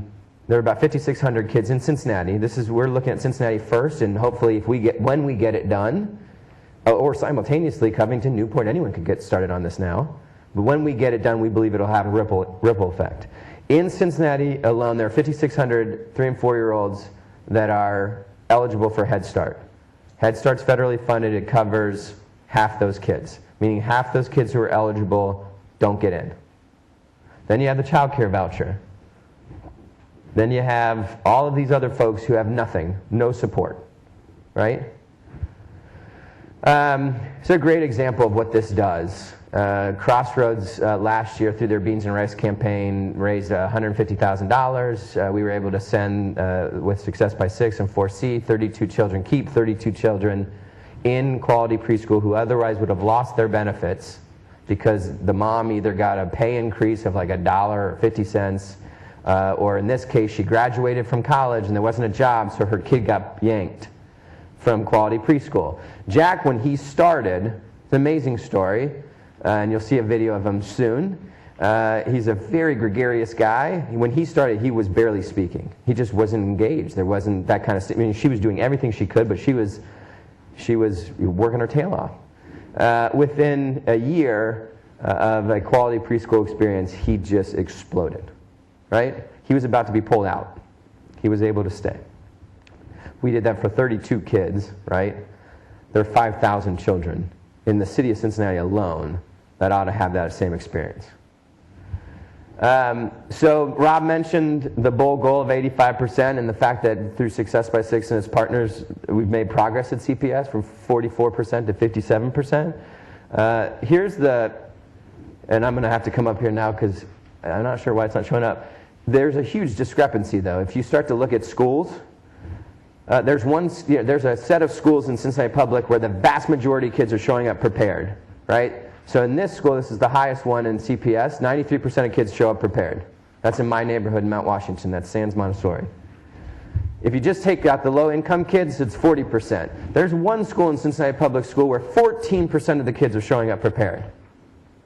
about 5,600 kids in Cincinnati. We're looking at Cincinnati first, and hopefully when we get it done, or simultaneously Covington, Newport, anyone could get started on this now. But when we get it done, we believe it'll have a ripple effect. In Cincinnati alone, there are 5,600 3 and 4-year-olds that are eligible for Head Start. Head Start's federally funded. It covers half those kids, meaning half those kids who are eligible don't get in. Then you have the child care voucher. Then you have all of these other folks who have nothing, no support, right? It's a great example of what this does. Crossroads last year, through their Beans and Rice campaign, raised $150,000. We were able to send, with Success by Six and 4C, 32 children in quality preschool who otherwise would have lost their benefits because the mom either got a pay increase of like $1 or 50 cents, or in this case, she graduated from college and there wasn't a job, so her kid got yanked from quality preschool. Jack, when he started, it's an amazing story, and you'll see a video of him soon. He's a very gregarious guy. When he started, he was barely speaking. He just wasn't engaged. There wasn't that kind of, I mean, she was doing everything she could, but she was working her tail off. Within a year of a quality preschool experience, he just exploded, right? He was about to be pulled out. He was able to stay. We did that for 32 kids, right? There are 5,000 children in the city of Cincinnati alone that ought to have that same experience. So Rob mentioned the bold goal of 85% and the fact that through Success by Six and its partners, we've made progress at CPS from 44% to 57%. And I'm going to have to come up here now because I'm not sure why it's not showing up. There's a huge discrepancy, though. If you start to look at schools, there's a set of schools in Cincinnati Public where the vast majority of kids are showing up prepared, right? So in this school, this is the highest one in CPS, 93% of kids show up prepared. That's in my neighborhood in Mount Washington. That's Sands Montessori. If you just take out the low-income kids, it's 40%. There's one school in Cincinnati Public School where 14% of the kids are showing up prepared,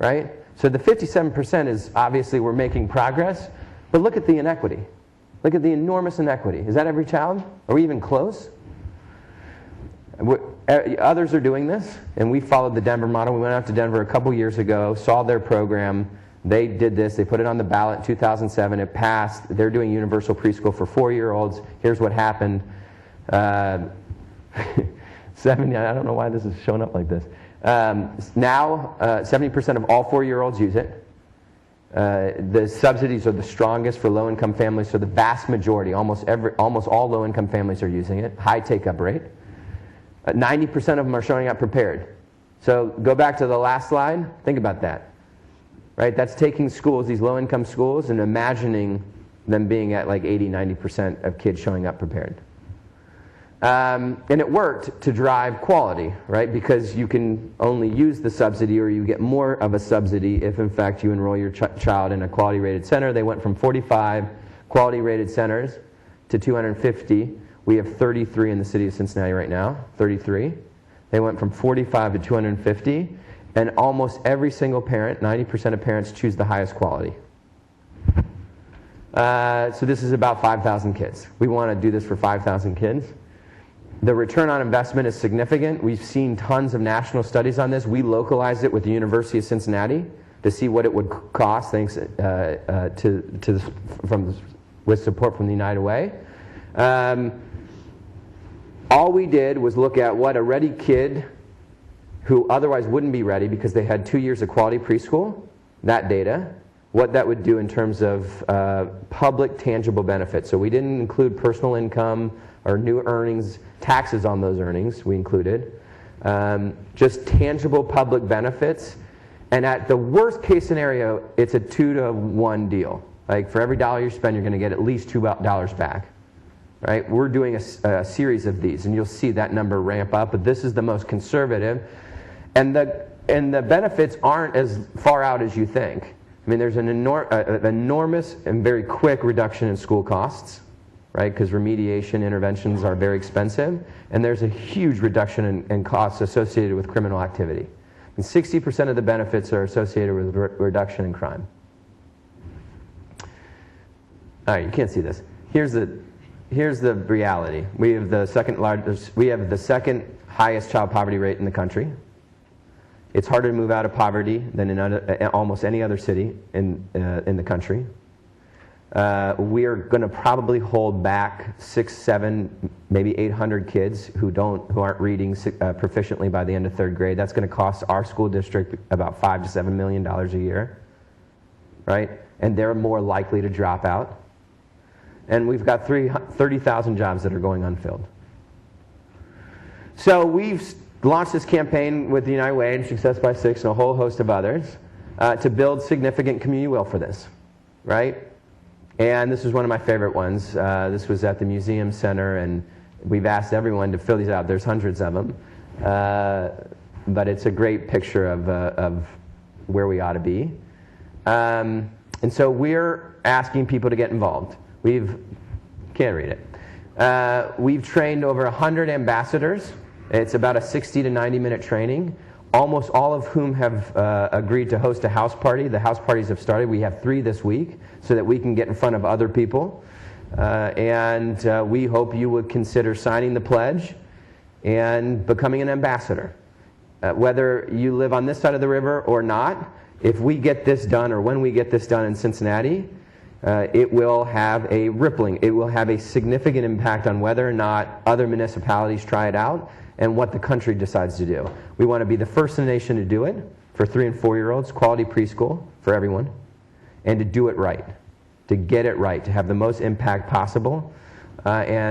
right? So the 57% is obviously we're making progress, but look at the inequity. Look at the enormous inequity. Is that every child? Are we even close? Others are doing this, and we followed the Denver model. We went out to Denver a couple years ago, saw their program. They did this. They put it on the ballot in 2007. It passed. They're doing universal preschool for 4-year-olds. Here's what happened. 70, I don't know why this is showing up like this. Now, 70% of all 4-year-olds use it. The subsidies are the strongest for low-income families, so the vast majority, almost all low-income families are using it. High take-up rate. 90% of them are showing up prepared. So go back to the last slide. Think about that. Right? That's taking schools, these low-income schools, and imagining them being at like 80, 90% of kids showing up prepared. And it worked to drive quality, right? Because you can only use the subsidy, or you get more of a subsidy if, in fact, you enroll your child in a quality-rated center. They went from 45 quality-rated centers to 250. We have 33 in the city of Cincinnati right now, 33. They went from 45 to 250, and almost every single parent, 90% of parents, choose the highest quality. So this is about 5,000 kids. We want to do this for 5,000 kids. The return on investment is significant. We've seen tons of national studies on this. We localized it with the University of Cincinnati to see what it would cost, thanks with support from the United Way. All we did was look at what a ready kid who otherwise wouldn't be ready because they had 2 years of quality preschool, that data, what that would do in terms of public tangible benefits. So we didn't include personal income or new earnings, taxes on those earnings we included. Just tangible public benefits. And at the worst case scenario, it's a 2-to-1 deal. Like for every dollar you spend, you're going to get at least $2 back. Right? We're doing a series of these, and you'll see that number ramp up, but this is the most conservative. And the benefits aren't as far out as you think. I mean, there's an enormous and very quick reduction in school costs, right? Because remediation interventions are very expensive, and there's a huge reduction in costs associated with criminal activity. And 60% of the benefits are associated with reduction in crime. All right, you can't see this. Here's the reality. We have the second highest child poverty rate in the country. It's harder to move out of poverty than in almost any other city in the country. We are going to probably hold back 600, 700, maybe 800 kids who aren't reading proficiently by the end of 3rd grade. That's going to cost our school district about $5 to $7 million a year, right? And they're more likely to drop out. And we've got 30,000 jobs that are going unfilled. So we've launched this campaign with the United Way and Success by Six and a whole host of others to build significant community will for this, right? And this is one of my favorite ones. This was at the Museum Center, and we've asked everyone to fill these out. There's hundreds of them. But it's a great picture of where we ought to be. And so we're asking people to get involved. Can't read it. We've trained over 100 ambassadors. It's about a 60 to 90 minute training, almost all of whom have agreed to host a house party. The house parties have started. We have 3 this week so that we can get in front of other people. And we hope you would consider signing the pledge and becoming an ambassador. Whether you live on this side of the river or not, if we get this done or when we get this done in Cincinnati, it will have a significant impact on whether or not other municipalities try it out and what the country decides to do. We want to be the first in the nation to do it for 3 and 4-year-olds, quality preschool for everyone, and to do it right, to get it right, to have the most impact possible. That's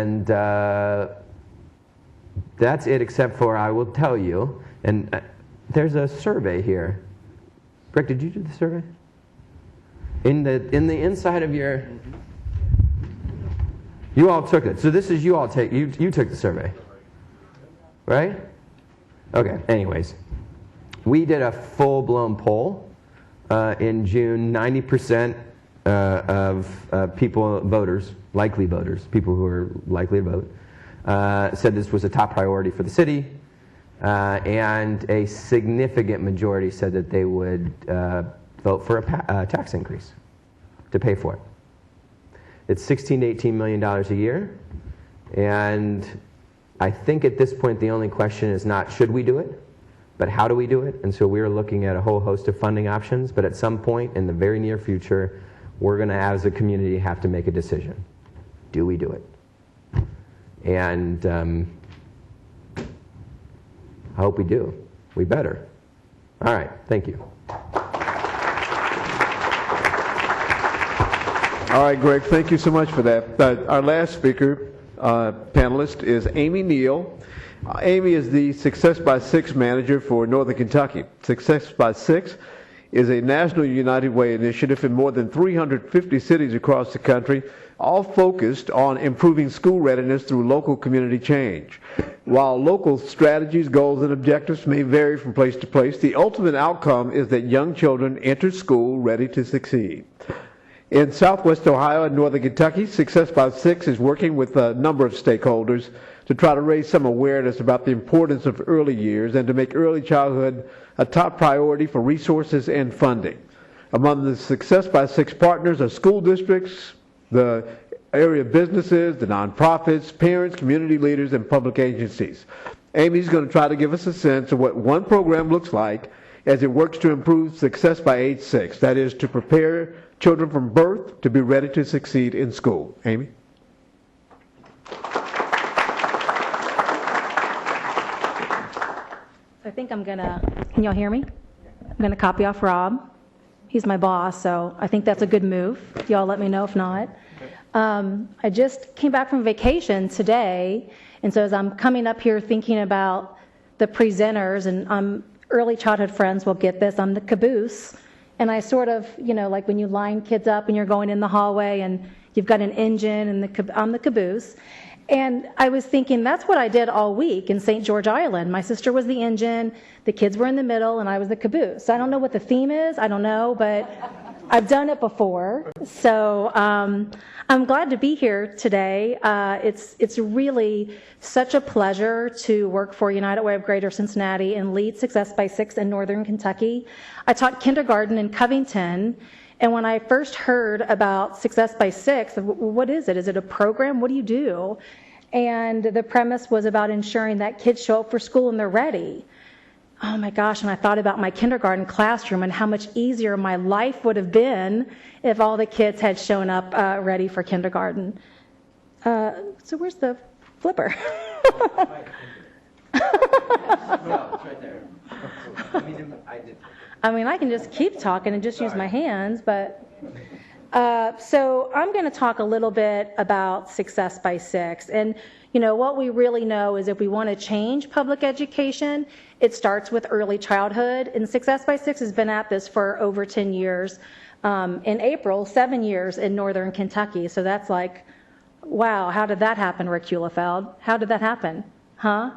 it, except for I will tell you, and there's a survey here. Rick, did you do the survey? In the inside of your, you all took it. So this is you took the survey, right? Okay. Anyways, we did a full-blown poll in June. 90% of people, voters, likely voters, people who are likely to vote, said this was a top priority for the city, and a significant majority said that they would vote for a tax increase to pay for it. It's $16 to $18 million a year, and I think at this point the only question is not should we do it, but how do we do it? And so we're looking at a whole host of funding options, but at some point in the very near future, we're going to, as a community, have to make a decision. Do we do it? And I hope we do. We better. All right, thank you. All right, Greg, thank you so much for that. Our last speaker, panelist, is Amy Neal. Amy is the Success by Six manager for Northern Kentucky. Success by Six is a national United Way initiative in more than 350 cities across the country, all focused on improving school readiness through local community change. While local strategies, goals, and objectives may vary from place to place, the ultimate outcome is that young children enter school ready to succeed. In Southwest Ohio and Northern Kentucky, Success by Six is working with a number of stakeholders to try to raise some awareness about the importance of early years and to make early childhood a top priority for resources and funding. Among the Success by Six partners are school districts, the area businesses, the nonprofits, parents, community leaders, and public agencies. Amy's going to try to give us a sense of what one program looks like as it works to improve success by age 6, that is, to prepare children from birth to be ready to succeed in school. Amy? I think can y'all hear me? I'm gonna copy off Rob. He's my boss, so I think that's a good move. Y'all let me know if not. I just came back from vacation today, and so as I'm coming up here thinking about the presenters, and early childhood friends will get this, I'm the caboose, and I sort of, like when you line kids up and you're going in the hallway and you've got an engine and I'm the caboose. And I was thinking that's what I did all week in St. George Island. My sister was the engine, the kids were in the middle, and I was the caboose. I don't know what the theme is, I don't know, but I've done it before. So I'm glad to be here today. It's really such a pleasure to work for United Way of Greater Cincinnati and lead Success by Six in Northern Kentucky. I taught kindergarten in Covington. And when I first heard about Success by Six, what is it? Is it a program? What do you do? And the premise was about ensuring that kids show up for school and they're ready. Oh my gosh, and I thought about my kindergarten classroom and how much easier my life would have been if all the kids had shown up ready for kindergarten. So where's the flipper? No, it's right there. I mean, I can just keep talking and just use my hands, but so I'm going to talk a little bit about Success by Six. And, what we really know is if we want to change public education, it starts with early childhood. And Success by Six has been at this for over 10 years. In April, 7 years in Northern Kentucky. So that's like, wow, how did that happen, Rick Hulefeld? How did that happen? Huh?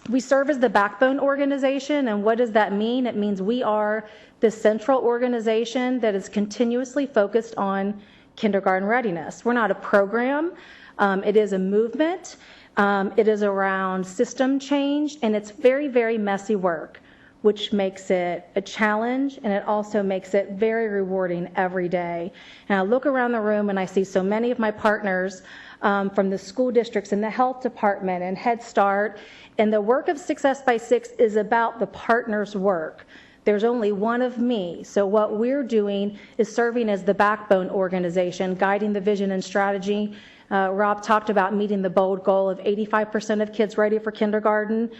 We serve as the backbone organization, and what does that mean? It means we are the central organization that is continuously focused on kindergarten readiness. We're not a program. It is a movement. It is around system change, and it's very, very messy work, which makes it a challenge, and it also makes it very rewarding every day. And I look around the room, and I see so many of my partners from the school districts and the health department and Head Start. And the work of Success by Six is about the partners' work. There's only one of me. So what we're doing is serving as the backbone organization, guiding the vision and strategy. Rob talked about meeting the bold goal of 85% of kids ready for kindergarten.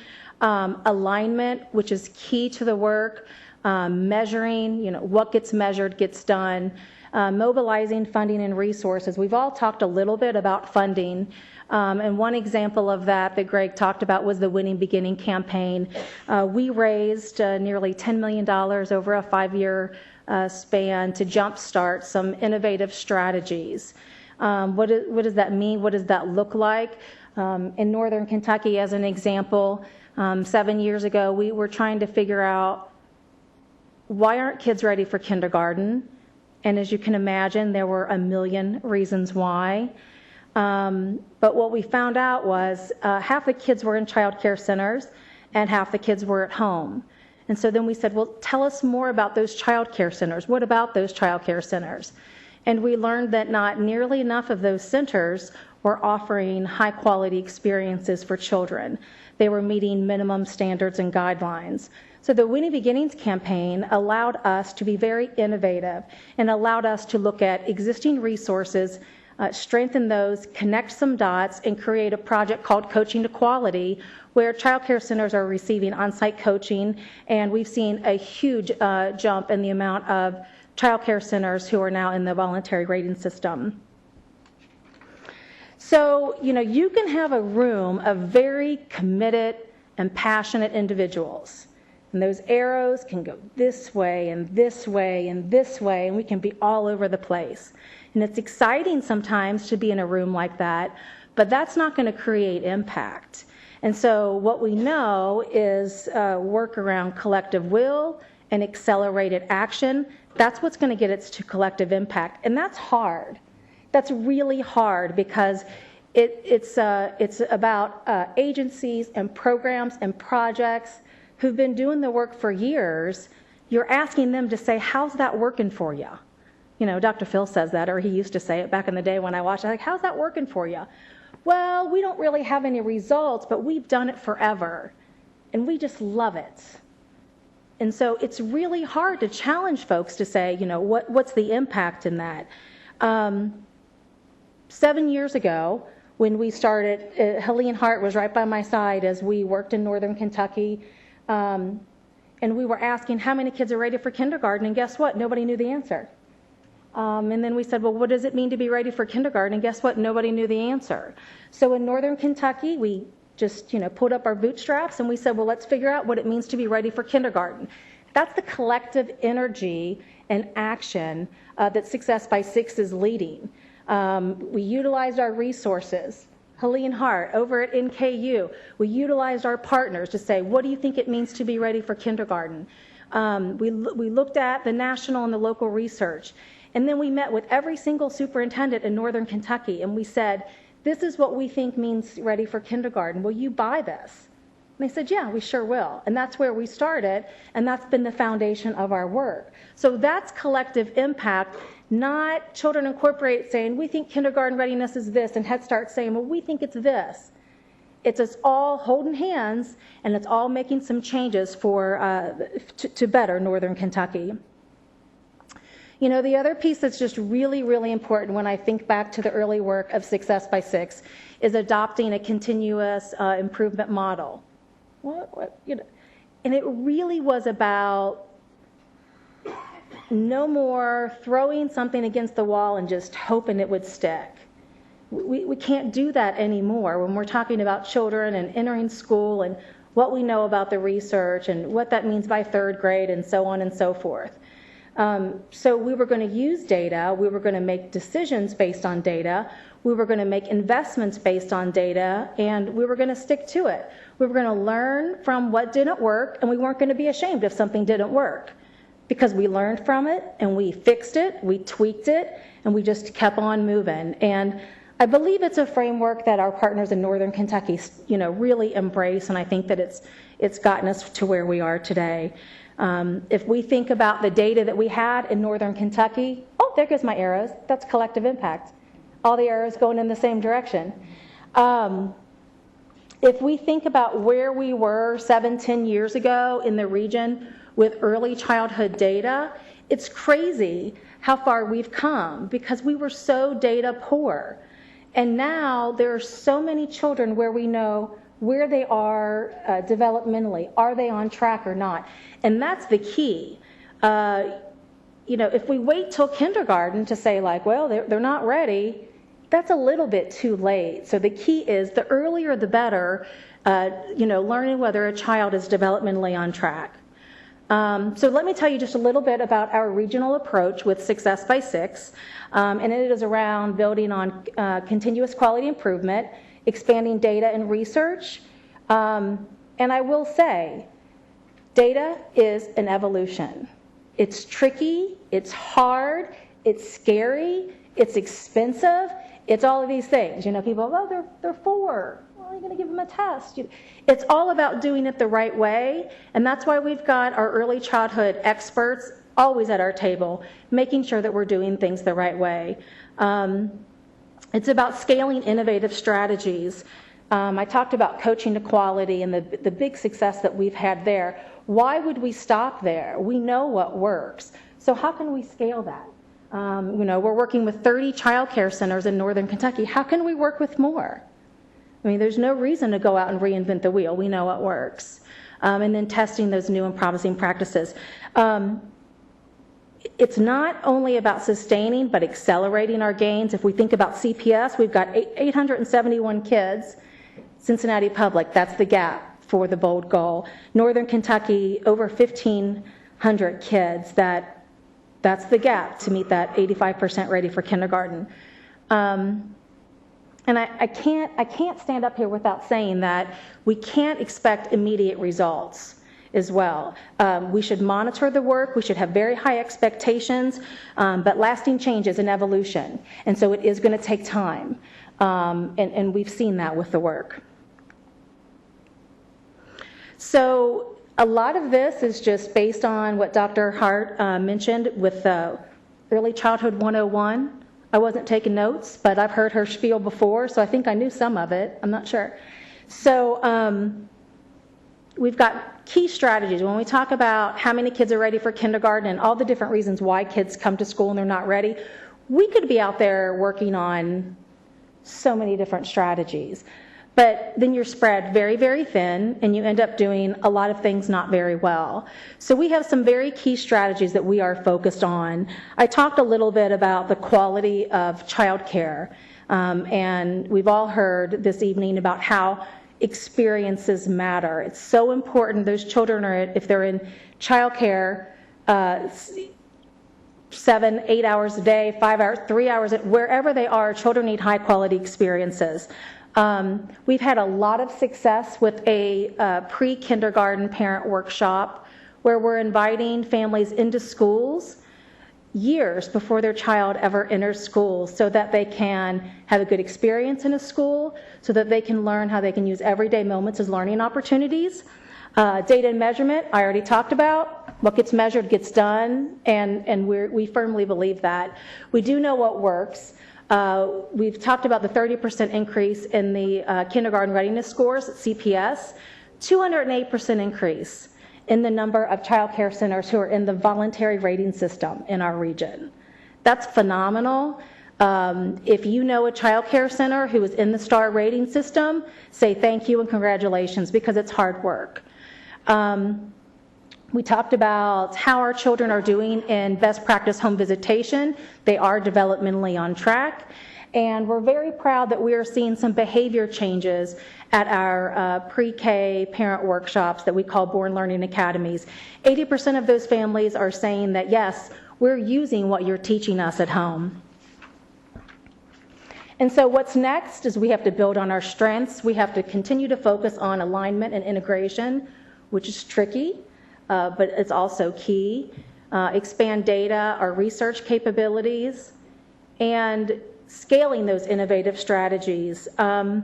Alignment, which is key to the work. Measuring, what gets measured gets done. Mobilizing funding and resources. We've all talked a little bit about funding. And one example of that Greg talked about was the Winning Beginning campaign. We raised nearly $10 million over a 5-year span to jumpstart some innovative strategies. What does that mean? What does that look like? In Northern Kentucky, as an example, 7 years ago, we were trying to figure out why aren't kids ready for kindergarten? And as you can imagine, there were a million reasons why. But what we found out was half the kids were in child care centers and half the kids were at home. And so then we said, well, tell us more about those child care centers. What about those child care centers? And we learned that not nearly enough of those centers were offering high quality experiences for children. They were meeting minimum standards and guidelines. So the Winning Beginnings campaign allowed us to be very innovative and allowed us to look at existing resources, strengthen those, connect some dots, and create a project called Coaching to Quality, where child care centers are receiving on-site coaching, and we've seen a huge jump in the amount of child care centers who are now in the voluntary rating system. So, you can have a room of very committed and passionate individuals. And those arrows can go this way and this way and this way, and we can be all over the place. And it's exciting sometimes to be in a room like that, but that's not going to create impact. And so what we know is work around collective will and accelerated action. That's what's going to get us to collective impact. And that's hard. That's really hard because it's about agencies and programs and projects who've been doing the work for years. You're asking them to say, how's that working for you? Dr. Phil says that, or he used to say it back in the day when I watched. I'm like, how's that working for you? Well, we don't really have any results, but we've done it forever, and we just love it. And so it's really hard to challenge folks to say, what's the impact in that? 7 years ago, when we started, Helene Hart was right by my side as we worked in Northern Kentucky, and we were asking how many kids are ready for kindergarten, and guess what? Nobody knew the answer. And then we said, well, what does it mean to be ready for kindergarten? And guess what? Nobody knew the answer. So in Northern Kentucky, we just, put up our bootstraps and we said, well, let's figure out what it means to be ready for kindergarten. That's the collective energy and action that Success by Six is leading. We utilized our resources. Helene Hart over at NKU, we utilized our partners to say, what do you think it means to be ready for kindergarten? We looked at the national and the local research. And then we met with every single superintendent in Northern Kentucky, and we said, this is what we think means ready for kindergarten. Will you buy this? And they said, yeah, we sure will. And that's where we started, and that's been the foundation of our work. So that's collective impact, not Children Incorporated saying, we think kindergarten readiness is this, and Head Start saying, well, we think it's this. It's us all holding hands, and it's all making some changes to better Northern Kentucky. The other piece that's just really, really important when I think back to the early work of Success by Six is adopting a continuous improvement model. And it really was about no more throwing something against the wall and just hoping it would stick. We can't do that anymore when we're talking about children and entering school and what we know about the research and what that means by third grade and so on and so forth. So we were going to use data, we were going to make decisions based on data, we were going to make investments based on data, and we were going to stick to it. We were going to learn from what didn't work, and we weren't going to be ashamed if something didn't work, because we learned from it, and we fixed it, we tweaked it, and we just kept on moving. And I believe it's a framework that our partners in Northern Kentucky, really embrace, and I think that it's gotten us to where we are today. If we think about the data that we had in Northern Kentucky, oh, there goes my arrows. That's collective impact. All the arrows going in the same direction. If we think about where we were 7-10 years ago in the region with early childhood data, it's crazy how far we've come because we were so data poor. And now there are so many children where we know where they are developmentally. Are they on track or not? And that's the key. If we wait till kindergarten to say well, they're not ready, that's a little bit too late. So the key is the earlier the better, learning whether a child is developmentally on track. So let me tell you just a little bit about our regional approach with Success by Six. And it is around building on continuous quality improvement, expanding data and research. And I will say, data is an evolution. It's tricky, it's hard, It's scary, it's expensive, it's all of these things. You know, people, oh, they're 4. Well, are you going to give them a test? It's all about doing it the right way, and that's why we've got our early childhood experts always at our table, making sure that we're doing things the right way. It's about scaling innovative strategies. I talked about coaching to quality and the big success that we've had there. Why would we stop there? We know what works. So how can we scale that? You know, we're working with 30 child care centers in Northern Kentucky. How can we work with more? I mean, there's no reason to go out and reinvent the wheel. We know what works. And then testing those new and promising practices. It's not only about sustaining, but accelerating our gains. If we think about CPS, we've got 871 kids. Cincinnati Public, that's the gap for the bold goal. Northern Kentucky, over 1,500 kids. That's the gap to meet that 85% ready for kindergarten. And I can't stand up here without saying that we can't expect immediate results as well. We should monitor the work, we should have very high expectations, but lasting change is an evolution, and so it is going to take time, and we've seen that with the work. So a lot of this is just based on what Dr. Hart mentioned with Early Childhood 101. I wasn't taking notes, but I've heard her spiel before, so I think I knew some of it. I'm not sure. So we've got key strategies. When we talk about how many kids are ready for kindergarten and all the different reasons why kids come to school and they're not ready, we could be out there working on so many different strategies. But then you're spread very, very thin, and you end up doing a lot of things not very well. So we have some very key strategies that we are focused on. I talked a little bit about the quality of childcare, and we've all heard this evening about how experiences matter. It's so important. Those children are, if they're in childcare, 7, 8 hours a day, 5 hours, 3 hours, wherever they are, children need high quality experiences. We've had a lot of success with a pre-kindergarten parent workshop where we're inviting families into schools years before their child ever enters school so that they can have a good experience in a school, so that they can learn how they can use everyday moments as learning opportunities. Data and measurement, I already talked about. What gets measured gets done, and we firmly believe that. We do know what works. We've talked about the 30% increase in the kindergarten readiness scores at CPS, 208% increase in the number of child care centers who are in the voluntary rating system in our region. That's phenomenal. If you know a child care center who is in the STAR rating system, say thank you and congratulations, because it's hard work. We talked about how our children are doing in best practice home visitation. They are developmentally on track. And we're very proud that we are seeing some behavior changes at our pre-K parent workshops that we call Born Learning Academies. 80% of those families are saying that, yes, we're using what you're teaching us at home. And so what's next is we have to build on our strengths. We have to continue to focus on alignment and integration, which is tricky. But it's also key. Expand data, our research capabilities, and scaling those innovative strategies. A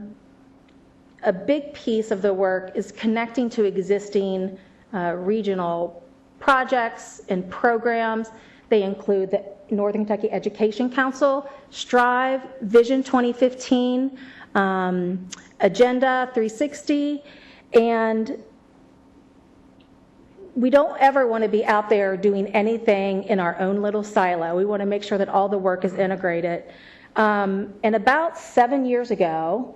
big piece of the work is connecting to existing regional projects and programs. They include the Northern Kentucky Education Council, STRIVE, Vision 2015, Agenda 360, and we don't ever want to be out there doing anything in our own little silo. We want to make sure that all the work is integrated. And about 7 years ago,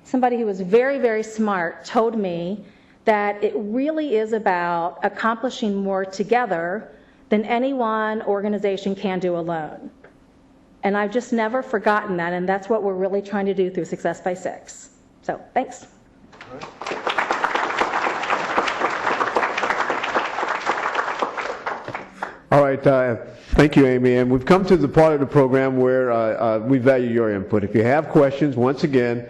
somebody who was very, very smart told me that it really is about accomplishing more together than any one organization can do alone. And I've just never forgotten that, and that's what we're really trying to do through Success by 6. So, thanks. All right, thank you, Amy. And we've come to the part of the program where we value your input. If you have questions, once again,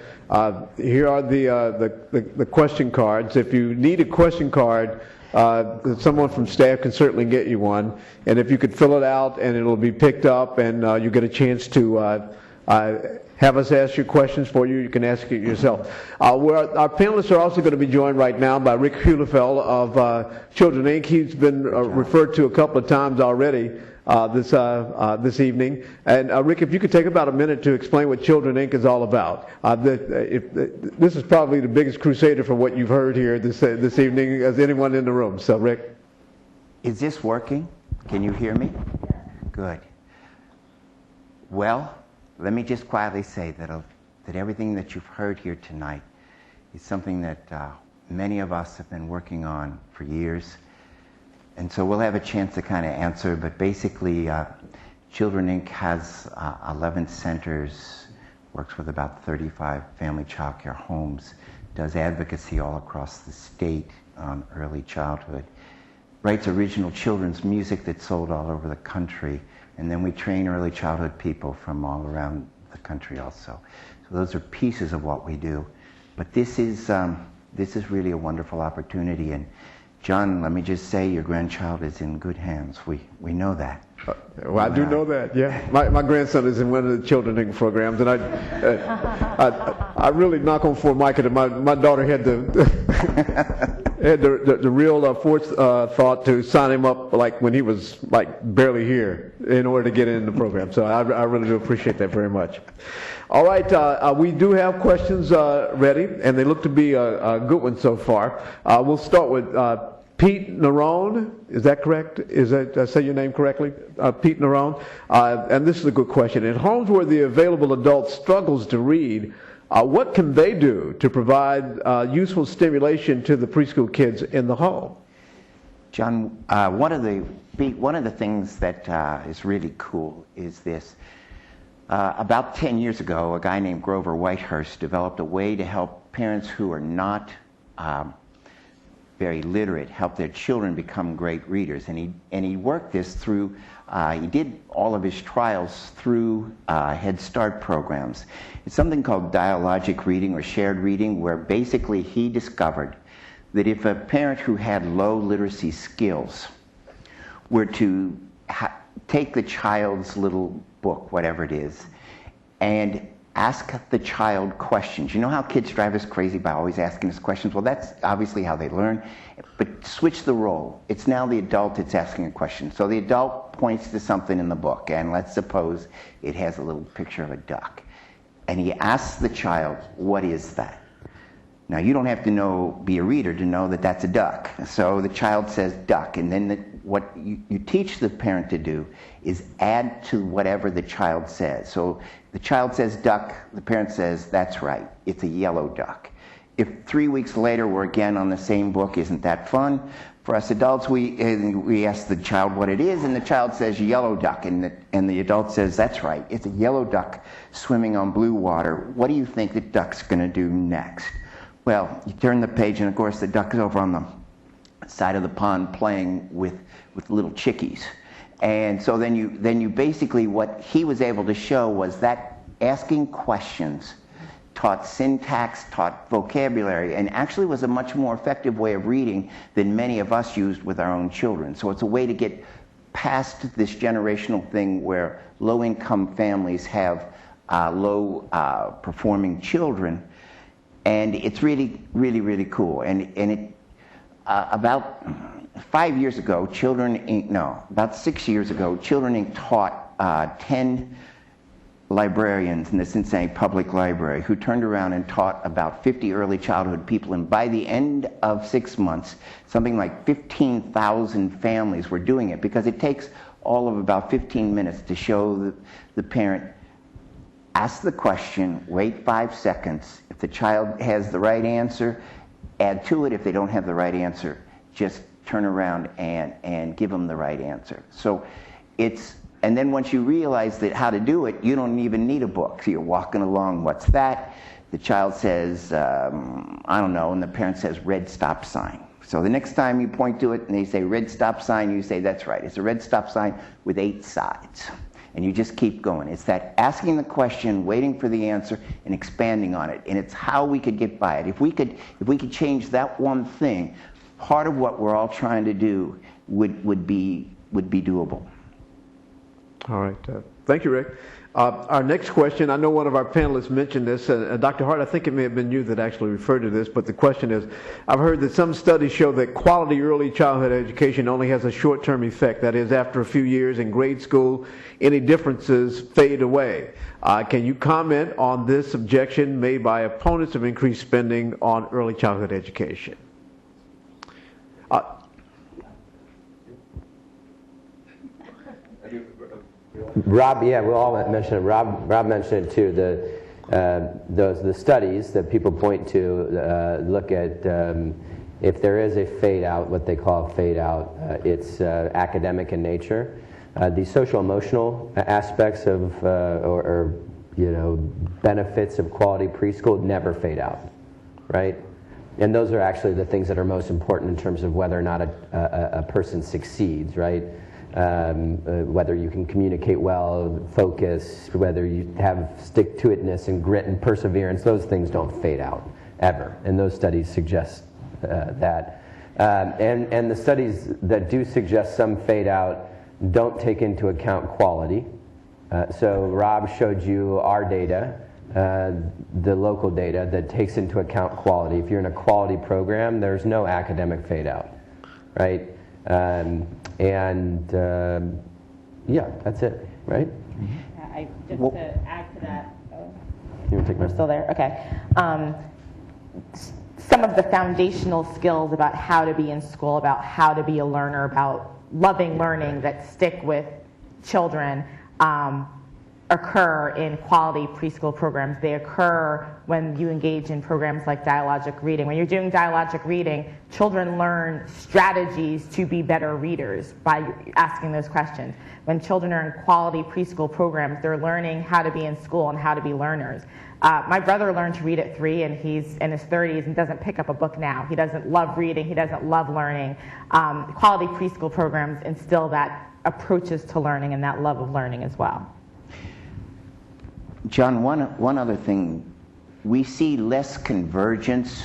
here are the question cards. If you need a question card, someone from staff can certainly get you one. And if you could fill it out, and it'll be picked up, and you get a chance to have us ask your questions for you. You can ask it yourself. Our panelists are also going to be joined right now by Rick Hulefeld of Children Inc. He's been referred to a couple of times already this evening. And Rick, if you could take about a minute to explain what Children Inc. is all about. This is probably the biggest crusader for what you've heard here this evening as anyone in the room. So, Rick. Is this working? Can you hear me? Good. Well, let me just quietly say that everything that you've heard here tonight is something that many of us have been working on for years. And so we'll have a chance to kind of answer, but basically Children Inc. has 11 centers, works with about 35 family child care homes, does advocacy all across the state on early childhood, writes original children's music that's sold all over the country, and then we train early childhood people from all around the country also. So those are pieces of what we do. But this is really a wonderful opportunity. And John, let me just say, your grandchild is in good hands. We know that. Well, I do know that, yeah. My grandson is in one of the Children Inc. programs, and I really knock on Formica that my daughter had the real forethought to sign him up like when he was like barely here in order to get in the program. So I really do appreciate that very much. All right, we do have questions ready, and they look to be a good one so far. We'll start with Pete Narone. Is that correct? Did I say your name correctly? Pete Narone. And this is a good question. In homes where the available adult struggles to read, what can they do to provide useful stimulation to the preschool kids in the home? John, one of the things that is really cool is this. About 10 years ago, a guy named Grover Whitehurst developed a way to help parents who are not very literate help their children become great readers. And he worked this through, he did all of his trials through Head Start programs. It's something called dialogic reading or shared reading, where basically he discovered that if a parent who had low literacy skills were to take the child's little book, whatever it is, and ask the child questions. You know how kids drive us crazy by always asking us questions? Well, that's obviously how they learn. But switch the role. It's now the adult that's asking a question. So the adult points to something in the book, and let's suppose it has a little picture of a duck. And he asks the child, what is that? Now, you don't have to be a reader to know that that's a duck. So the child says duck, and then what you teach the parent to do is add to whatever the child says. So the child says duck, the parent says, that's right, it's a yellow duck. If 3 weeks later we're again on the same book, isn't that fun? For us adults, we ask the child what it is, and the child says yellow duck, and the adult says, that's right, it's a yellow duck swimming on blue water. What do you think the duck's going to do next? Well, you turn the page, and of course the duck is over on the side of the pond playing with little chickies. And so then you basically, what he was able to show was that asking questions taught syntax, taught vocabulary, and actually was a much more effective way of reading than many of us used with our own children. So it's a way to get past this generational thing where low-income families have low-performing children. And it's really, really, really cool. And it about 5 years ago, about 6 years ago, Children Inc. taught 10 librarians in the Cincinnati Public Library who turned around and taught about 50 early childhood people. And by the end of 6 months, something like 15,000 families were doing it, because it takes all of about 15 minutes to show the parent, ask the question, wait 5 seconds. If the child has the right answer, add to it. If they don't have the right answer, just turn around and give them the right answer. So and then once you realize how to do it, you don't even need a book. So you're walking along, what's that? The child says, I don't know, and the parent says, red stop sign. So the next time you point to it and they say red stop sign, you say that's right. It's a red stop sign with 8 sides. And you just keep going. It's that asking the question, waiting for the answer, and expanding on it. And it's how we could get by it. If we could change that one thing, part of what we're all trying to do would be doable. All right. Thank you, Rick. Our next question, I know one of our panelists mentioned this, Dr. Hart, I think it may have been you that actually referred to this, but the question is, I've heard that some studies show that quality early childhood education only has a short-term effect. That is, after a few years in grade school, any differences fade away. Can you comment on this objection made by opponents of increased spending on early childhood education? Rob, yeah, we'll all mention it. Rob mentioned it too. The studies that people point to look at if there is a fade out, what they call a fade out, it's academic in nature. The social emotional aspects of or benefits of quality preschool never fade out, right? And those are actually the things that are most important in terms of whether or not a person succeeds, right? Whether you can communicate well, focus, whether you have stick-to-itness and grit and perseverance, those things don't fade out, ever. And those studies suggest that. And the studies that do suggest some fade out don't take into account quality. So Rob showed you our data, the local data that takes into account quality. If you're in a quality program, there's no academic fade out, right? Yeah, that's it, right? To add to that. You want to take We're still there? Okay. Some of the foundational skills about how to be in school, about how to be a learner, about loving learning that stick with children occur in quality preschool programs. They occur when you engage in programs like dialogic reading. When you're doing dialogic reading, children learn strategies to be better readers by asking those questions. When children are in quality preschool programs, they're learning how to be in school and how to be learners. My brother learned to read at 3, and he's in his 30s and doesn't pick up a book now. He doesn't love reading. He doesn't love learning. Quality preschool programs instill that approaches to learning and that love of learning as well. John, one other thing, we see less convergence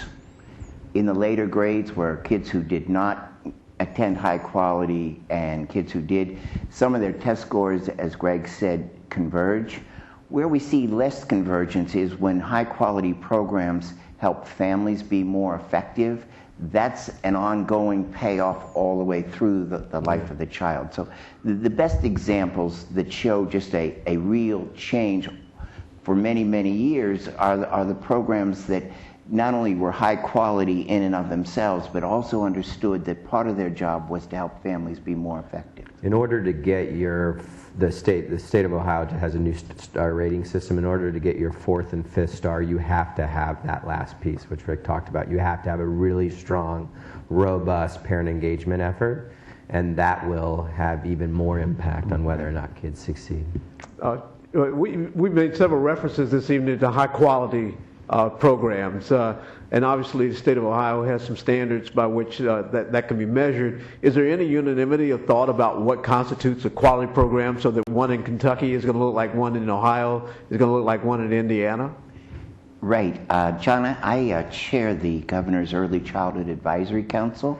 in the later grades where kids who did not attend high quality and kids who did, some of their test scores, as Greg said, converge. Where we see less convergence is when high quality programs help families be more effective. That's an ongoing payoff all the way through the life of the child. So the best examples that show just a real change for many, many years are the programs that not only were high quality in and of themselves, but also understood that part of their job was to help families be more effective. In order to get the state of Ohio has a new star rating system. In order to get your 4th and 5th star, you have to have that last piece, which Rick talked about. You have to have a really strong, robust parent engagement effort, and that will have even more impact on whether or not kids succeed. We've made several references this evening to high quality programs, and obviously the state of Ohio has some standards by which that can be measured. Is there any unanimity of thought about what constitutes a quality program, so that one in Kentucky is going to look like one in Ohio, is going to look like one in Indiana? Right. John, I chair the Governor's Early Childhood Advisory Council,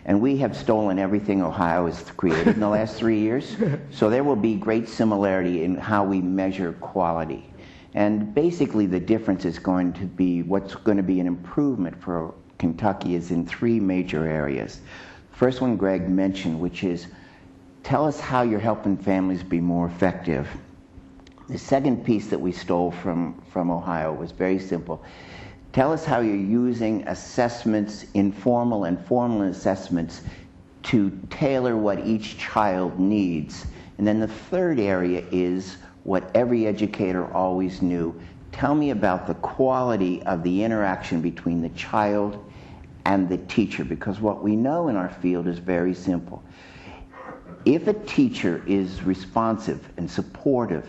and we have stolen everything Ohio has created in the last 3 years. So there will be great similarity in how we measure quality. And basically the difference is going to be, what's going to be an improvement for Kentucky is in 3 major areas. First one Greg mentioned, which is tell us how you're helping families be more effective. The second piece that we stole from Ohio was very simple. Tell us how you're using assessments, informal and formal assessments, to tailor what each child needs. And then the third area is what every educator always knew. Tell me about the quality of the interaction between the child and the teacher, because what we know in our field is very simple. If a teacher is responsive and supportive,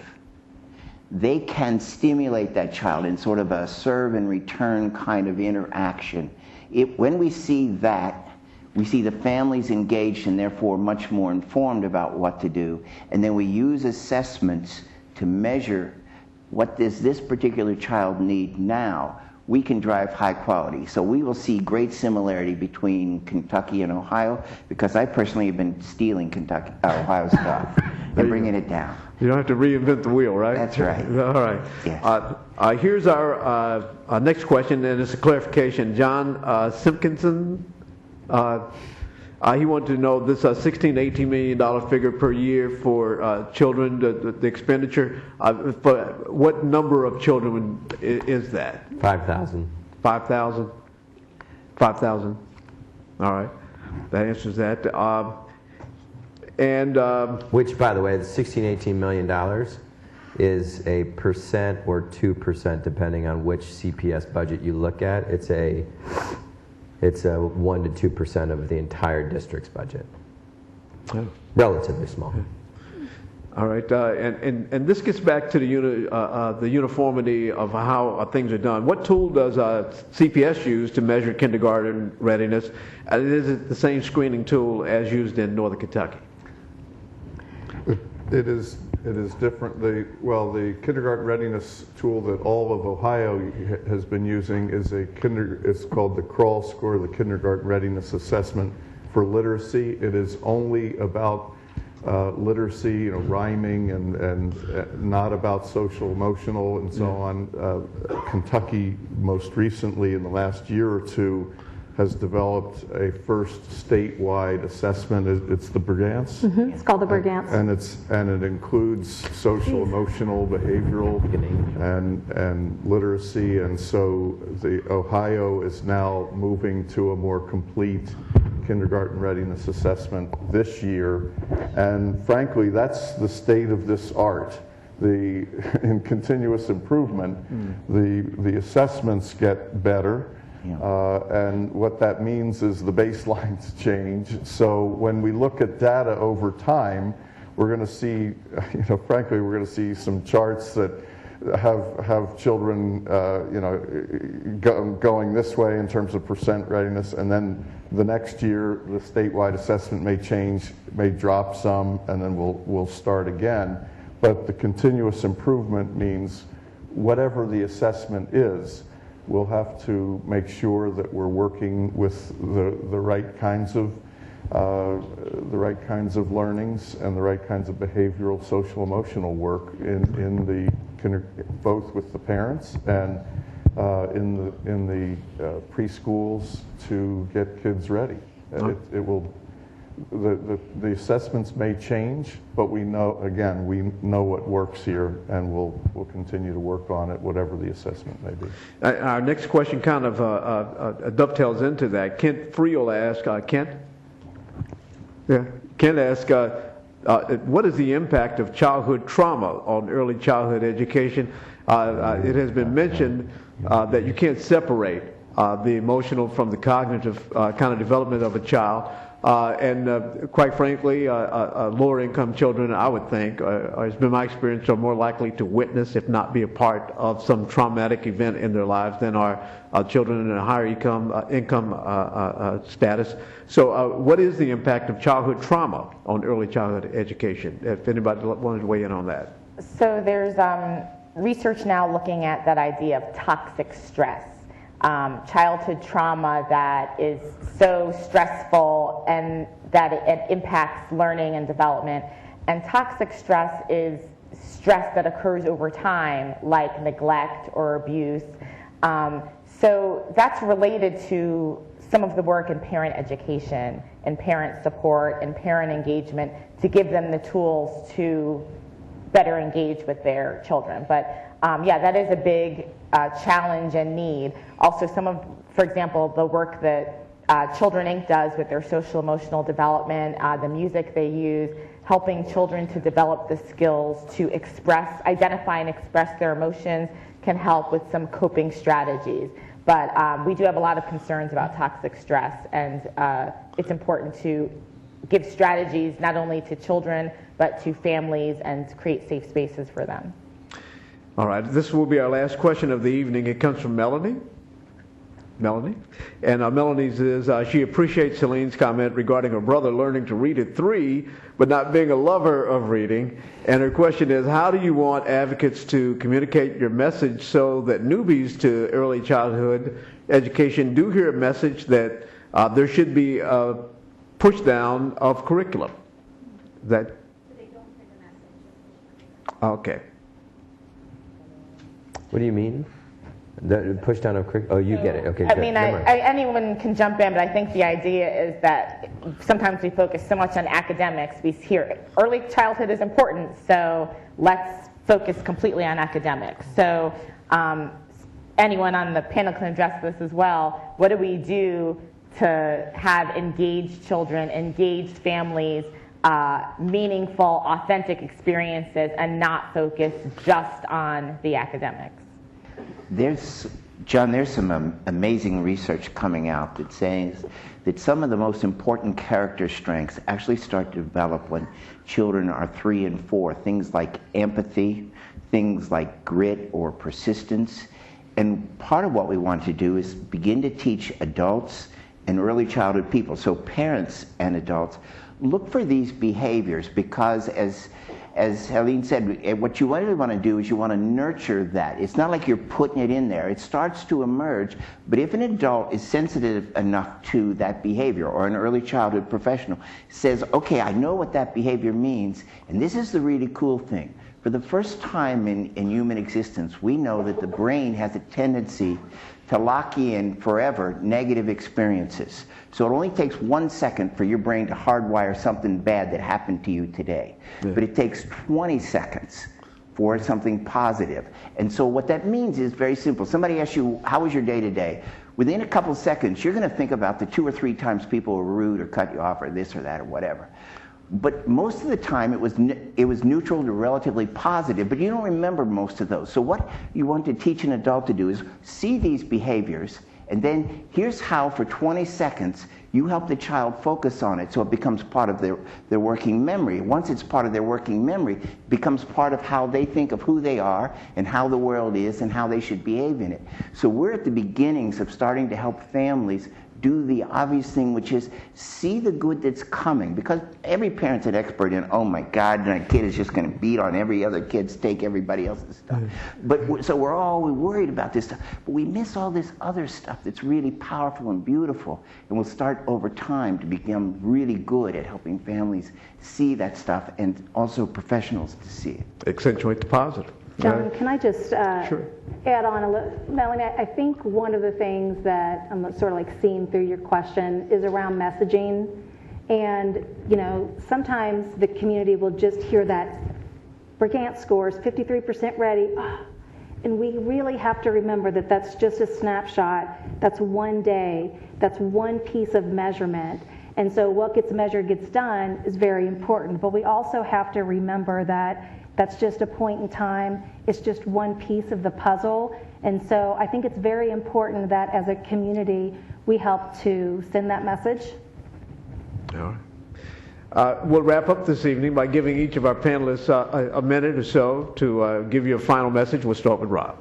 they can stimulate that child in sort of a serve and return kind of interaction. When we see that, We see the families engaged and therefore much more informed about what to do. And then we use assessments to measure what does this particular child need now. We can drive high quality. So we will see great similarity between Kentucky and Ohio, because I personally have been stealing Ohio stuff and bringing it down. You don't have to reinvent the wheel, right? That's right. All right. Yes. Here's our next question, and it's a clarification. John Simpkinson, he wanted to know this $16 to $18 million figure per year for children, the expenditure. For what number of children is that? 5,000. 5,000? 5,000. All right. That answers that. Which, by the way, the $16, $18 million is a percent or 2%, depending on which CPS budget you look at. It's a 1 to 2% of the entire district's budget. Oh. Relatively small. All right, and this gets back to the uniformity of how things are done. What tool does CPS use to measure kindergarten readiness? Is it the same screening tool as used in Northern Kentucky? It is different. The kindergarten readiness tool that all of Ohio has been using is it's called the crawl score, the kindergarten readiness assessment for literacy. It is only about literacy, rhyming and not about social, emotional, and so on. Kentucky, most recently in the last year or two, has developed a first statewide assessment. It's the Brigance. Mm-hmm. It's called the Brigance. And it includes social, emotional, behavioral, and literacy. And so the Ohio is now moving to a more complete kindergarten readiness assessment this year. And frankly, that's the state of this art. In continuous improvement, the assessments get better. And what that means is the baselines change. So when we look at data over time, we're going to see, frankly, we're going to see some charts that have children, going this way in terms of percent readiness, and then the next year the statewide assessment may change, may drop some, and then we'll start again. But the continuous improvement means whatever the assessment is, we'll have to make sure that we're working with the right kinds of learnings and the right kinds of behavioral, social, emotional work both with the parents and in the preschools to get kids ready. The assessments may change, but we know what works here, and we'll continue to work on it, whatever the assessment may be. Our next question kind of dovetails into that. Kent Friel asked, Kent? Yeah. Kent asked, what is the impact of childhood trauma on early childhood education? It has been mentioned that you can't separate the emotional from the cognitive kind of development of a child. And quite frankly, lower income children, I would think, it's been my experience, are more likely to witness, if not be a part of some traumatic event in their lives than are children in a higher income status. So what is the impact of childhood trauma on early childhood education? If anybody wanted to weigh in on that. So there's research now looking at that idea of toxic stress. Childhood trauma that is so stressful and that it impacts learning and development. And toxic stress is stress that occurs over time, like neglect or abuse. So that's related to some of the work in parent education and parent support and parent engagement to give them the tools to better engage with their children. But that is a big challenge and need. Also, for example, the work that Children Inc. does with their social emotional development, the music they use, helping children to develop the skills to identify and express their emotions can help with some coping strategies. But we do have a lot of concerns about toxic stress, and it's important to give strategies not only to children, but to families, and create safe spaces for them. All right, this will be our last question of the evening. It comes from Melanie. Melanie. And Melanie's is, she appreciates Celine's comment regarding her brother learning to read at 3, but not being a lover of reading. And her question is, how do you want advocates to communicate your message so that newbies to early childhood education do hear a message that there should be a push down of curriculum? That okay. What do you mean? The push down of curriculum? Oh, you get it. Okay, I good. mean, Never mind. anyone can jump in, but I think the idea is that sometimes we focus so much on academics. We hear early childhood is important, so let's focus completely on academics. So anyone on the panel can address this as well. What do we do to have engaged children, engaged families, meaningful, authentic experiences, and not focus just on the academics? John, there's some amazing research coming out that says that some of the most important character strengths actually start to develop when children are 3 and 4. Things like empathy, things like grit or persistence. And part of what we want to do is begin to teach adults and early childhood people, so parents and adults, look for these behaviors, because as Helene said, what you really want to do is you want to nurture that. It's not like you're putting it in there. It starts to emerge, but if an adult is sensitive enough to that behavior, or an early childhood professional says, okay, I know what that behavior means, and this is the really cool thing. For the first time in human existence, we know that the brain has a tendency to lock in forever negative experiences. So it only takes 1 second for your brain to hardwire something bad that happened to you today. Yeah. But it takes 20 seconds for something positive. And so what that means is very simple. Somebody asks you, how was your day today? Within a couple seconds, you're going to think about the 2 or 3 times people were rude or cut you off or this or that or whatever. But most of the time it was neutral to relatively positive, but you don't remember most of those. So what you want to teach an adult to do is see these behaviors, and then here's how for 20 seconds you help the child focus on it so it becomes part of their working memory. Once it's part of their working memory, it becomes part of how they think of who they are and how the world is and how they should behave in it. So we're at the beginnings of starting to help families do the obvious thing, which is see the good that's coming. Because every parent's an expert in, oh my God, my kid is just going to beat on every other kid's, take everybody else's stuff. But so we're always worried about this stuff. But we miss all this other stuff that's really powerful and beautiful. And we'll start over time to become really good at helping families see that stuff, and also professionals to see it. Accentuate the positive. John, can I just Sure. add on a little? Melanie, I think one of the things that I'm sort of like seeing through your question is around messaging. And, you know, sometimes the community will just hear that Brigant scores 53% ready. And we really have to remember that that's just a snapshot. That's one day. That's one piece of measurement. And so what gets measured gets done is very important. But we also have to remember that that's just a point in time. It's just one piece of the puzzle. And so I think it's very important that as a community, we help to send that message. All right. We'll wrap up this evening by giving each of our panelists a minute or so to give you a final message. We'll start with Rob.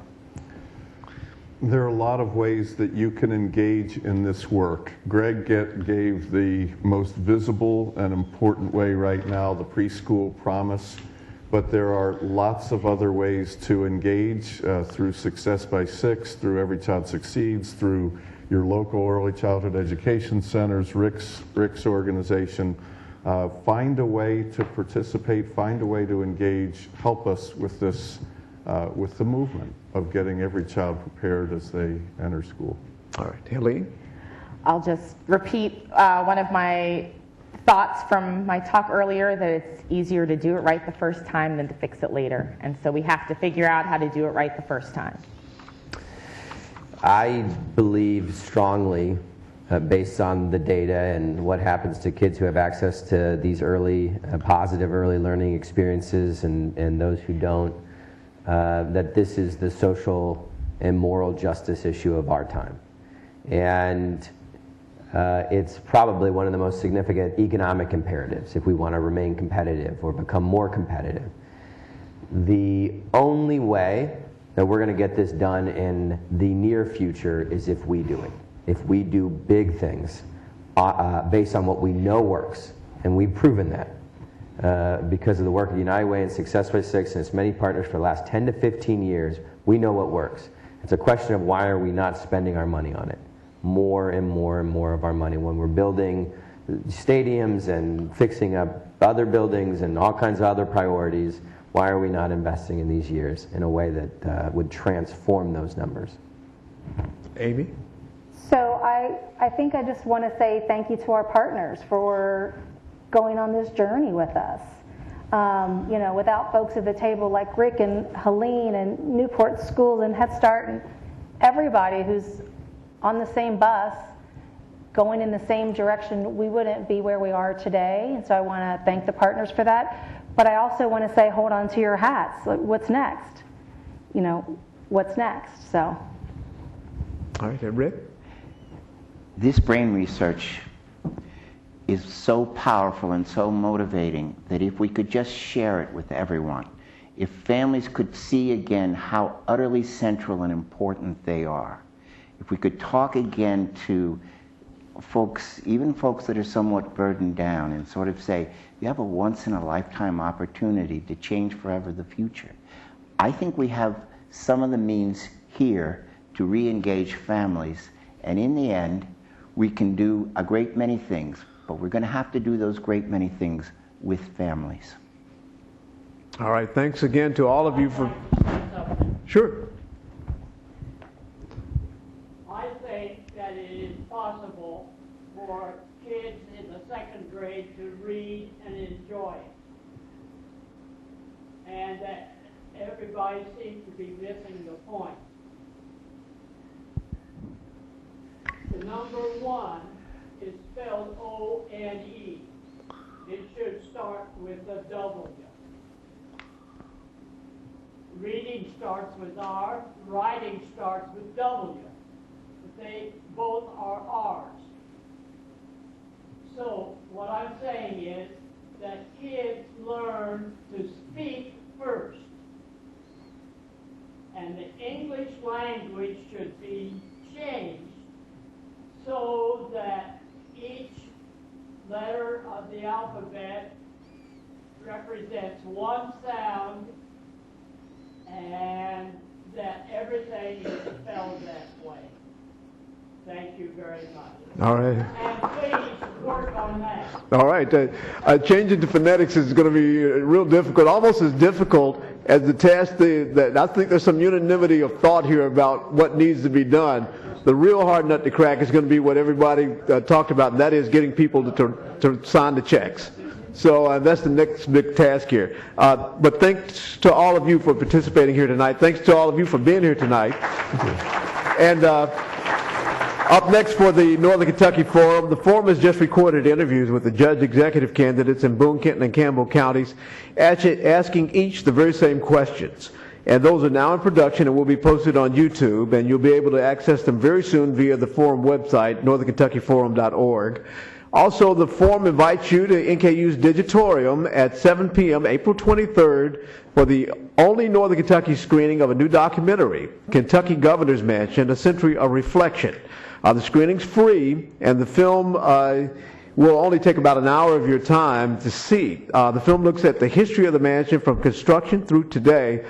There are a lot of ways that you can engage in this work. Greg gave the most visible and important way right now, the preschool promise. But there are lots of other ways to engage through Success by 6, through Every Child Succeeds, through your local early childhood education centers, Rick's organization. Find a way to participate, find a way to engage. Help us with this, with the movement of getting every child prepared as they enter school. All right, Helene? I'll just repeat one of my thoughts from my talk earlier, that it's easier to do it right the first time than to fix it later. And so we have to figure out how to do it right the first time. I believe strongly, based on the data and what happens to kids who have access to these early, positive early learning experiences and those who don't, that this is the social and moral justice issue of our time. And it's probably one of the most significant economic imperatives if we want to remain competitive or become more competitive. The only way that we're going to get this done in the near future is if we do it. if we do big things based on what we know works, and we've proven that because of the work of United Way and Success by Six and its many partners for the last 10 to 15 years, we know what works. It's a question of why are we not spending our money on it, more and more and more of our money when we're building stadiums and fixing up other buildings and all kinds of other priorities. Why are we not investing in these years in a way that would transform those numbers? Amy? So I think I just want to say thank you to our partners for going on this journey with us. You know, without folks at the table like Rick and Helene and Newport Schools and Head Start and everybody who's on the same bus going in the same direction, we wouldn't be where we are today. And so I want to thank the partners for that. But I also want to say, hold on to your hats. What's next? You know, what's next? So. All right, and Rick? This brain research is so powerful and so motivating that if we could just share it with everyone, if families could see again how utterly central and important they are, if we could talk again to folks, even folks that are somewhat burdened down, and sort of say, you have a once-in-a-lifetime opportunity to change forever the future. I think we have some of the means here to re-engage families, and in the end, we can do a great many things, but we're going to have to do those great many things with families. All right, thanks again to all of you for... Sure. I think that it is possible for kids in the second grade to read and enjoy it. And that everybody seems to be missing the point. The number 1 is spelled O-N-E. It should start with a W. Reading starts with R, writing starts with W. But they both are R's. So what I'm saying is that kids learn to speak first. And the English language should be changed so that each letter of the alphabet represents one sound and that everything is spelled that way. Thank you very much. All right. And please work on that. All right. Changing to phonetics is going to be real difficult, almost as difficult as the task that I think there's some unanimity of thought here about what needs to be done. The real hard nut to crack is going to be what everybody talked about, and that is getting people to sign the checks. So that's the next big task here. But thanks to all of you for participating here tonight. Thanks to all of you for being here tonight. And up next for the Northern Kentucky Forum, the forum has just recorded interviews with the judge executive candidates in Boone, Kenton, and Campbell counties, asking each the very same questions. And those are now in production and will be posted on YouTube, and you'll be able to access them very soon via the forum website, northernkentuckyforum.org. Also, the forum invites you to NKU's Digitorium at 7 p.m. April 23rd for the only Northern Kentucky screening of a new documentary, Kentucky Governor's Mansion, A Century of Reflection. The screening's free, and the film will only take about an hour of your time to see. The film looks at the history of the mansion from construction through today,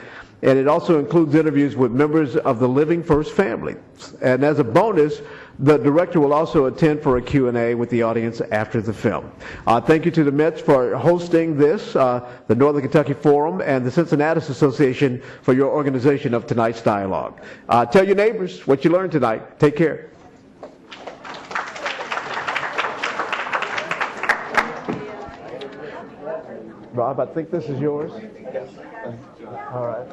and it also includes interviews with members of the Living First family. And as a bonus, the director will also attend for a Q&A with the audience after the film. Thank you to the Mets for hosting this, the Northern Kentucky Forum, and the Cincinnati Association for your organization of tonight's dialogue. Tell your neighbors what you learned tonight. Take care. Rob, I think this is yours. Yes. All right.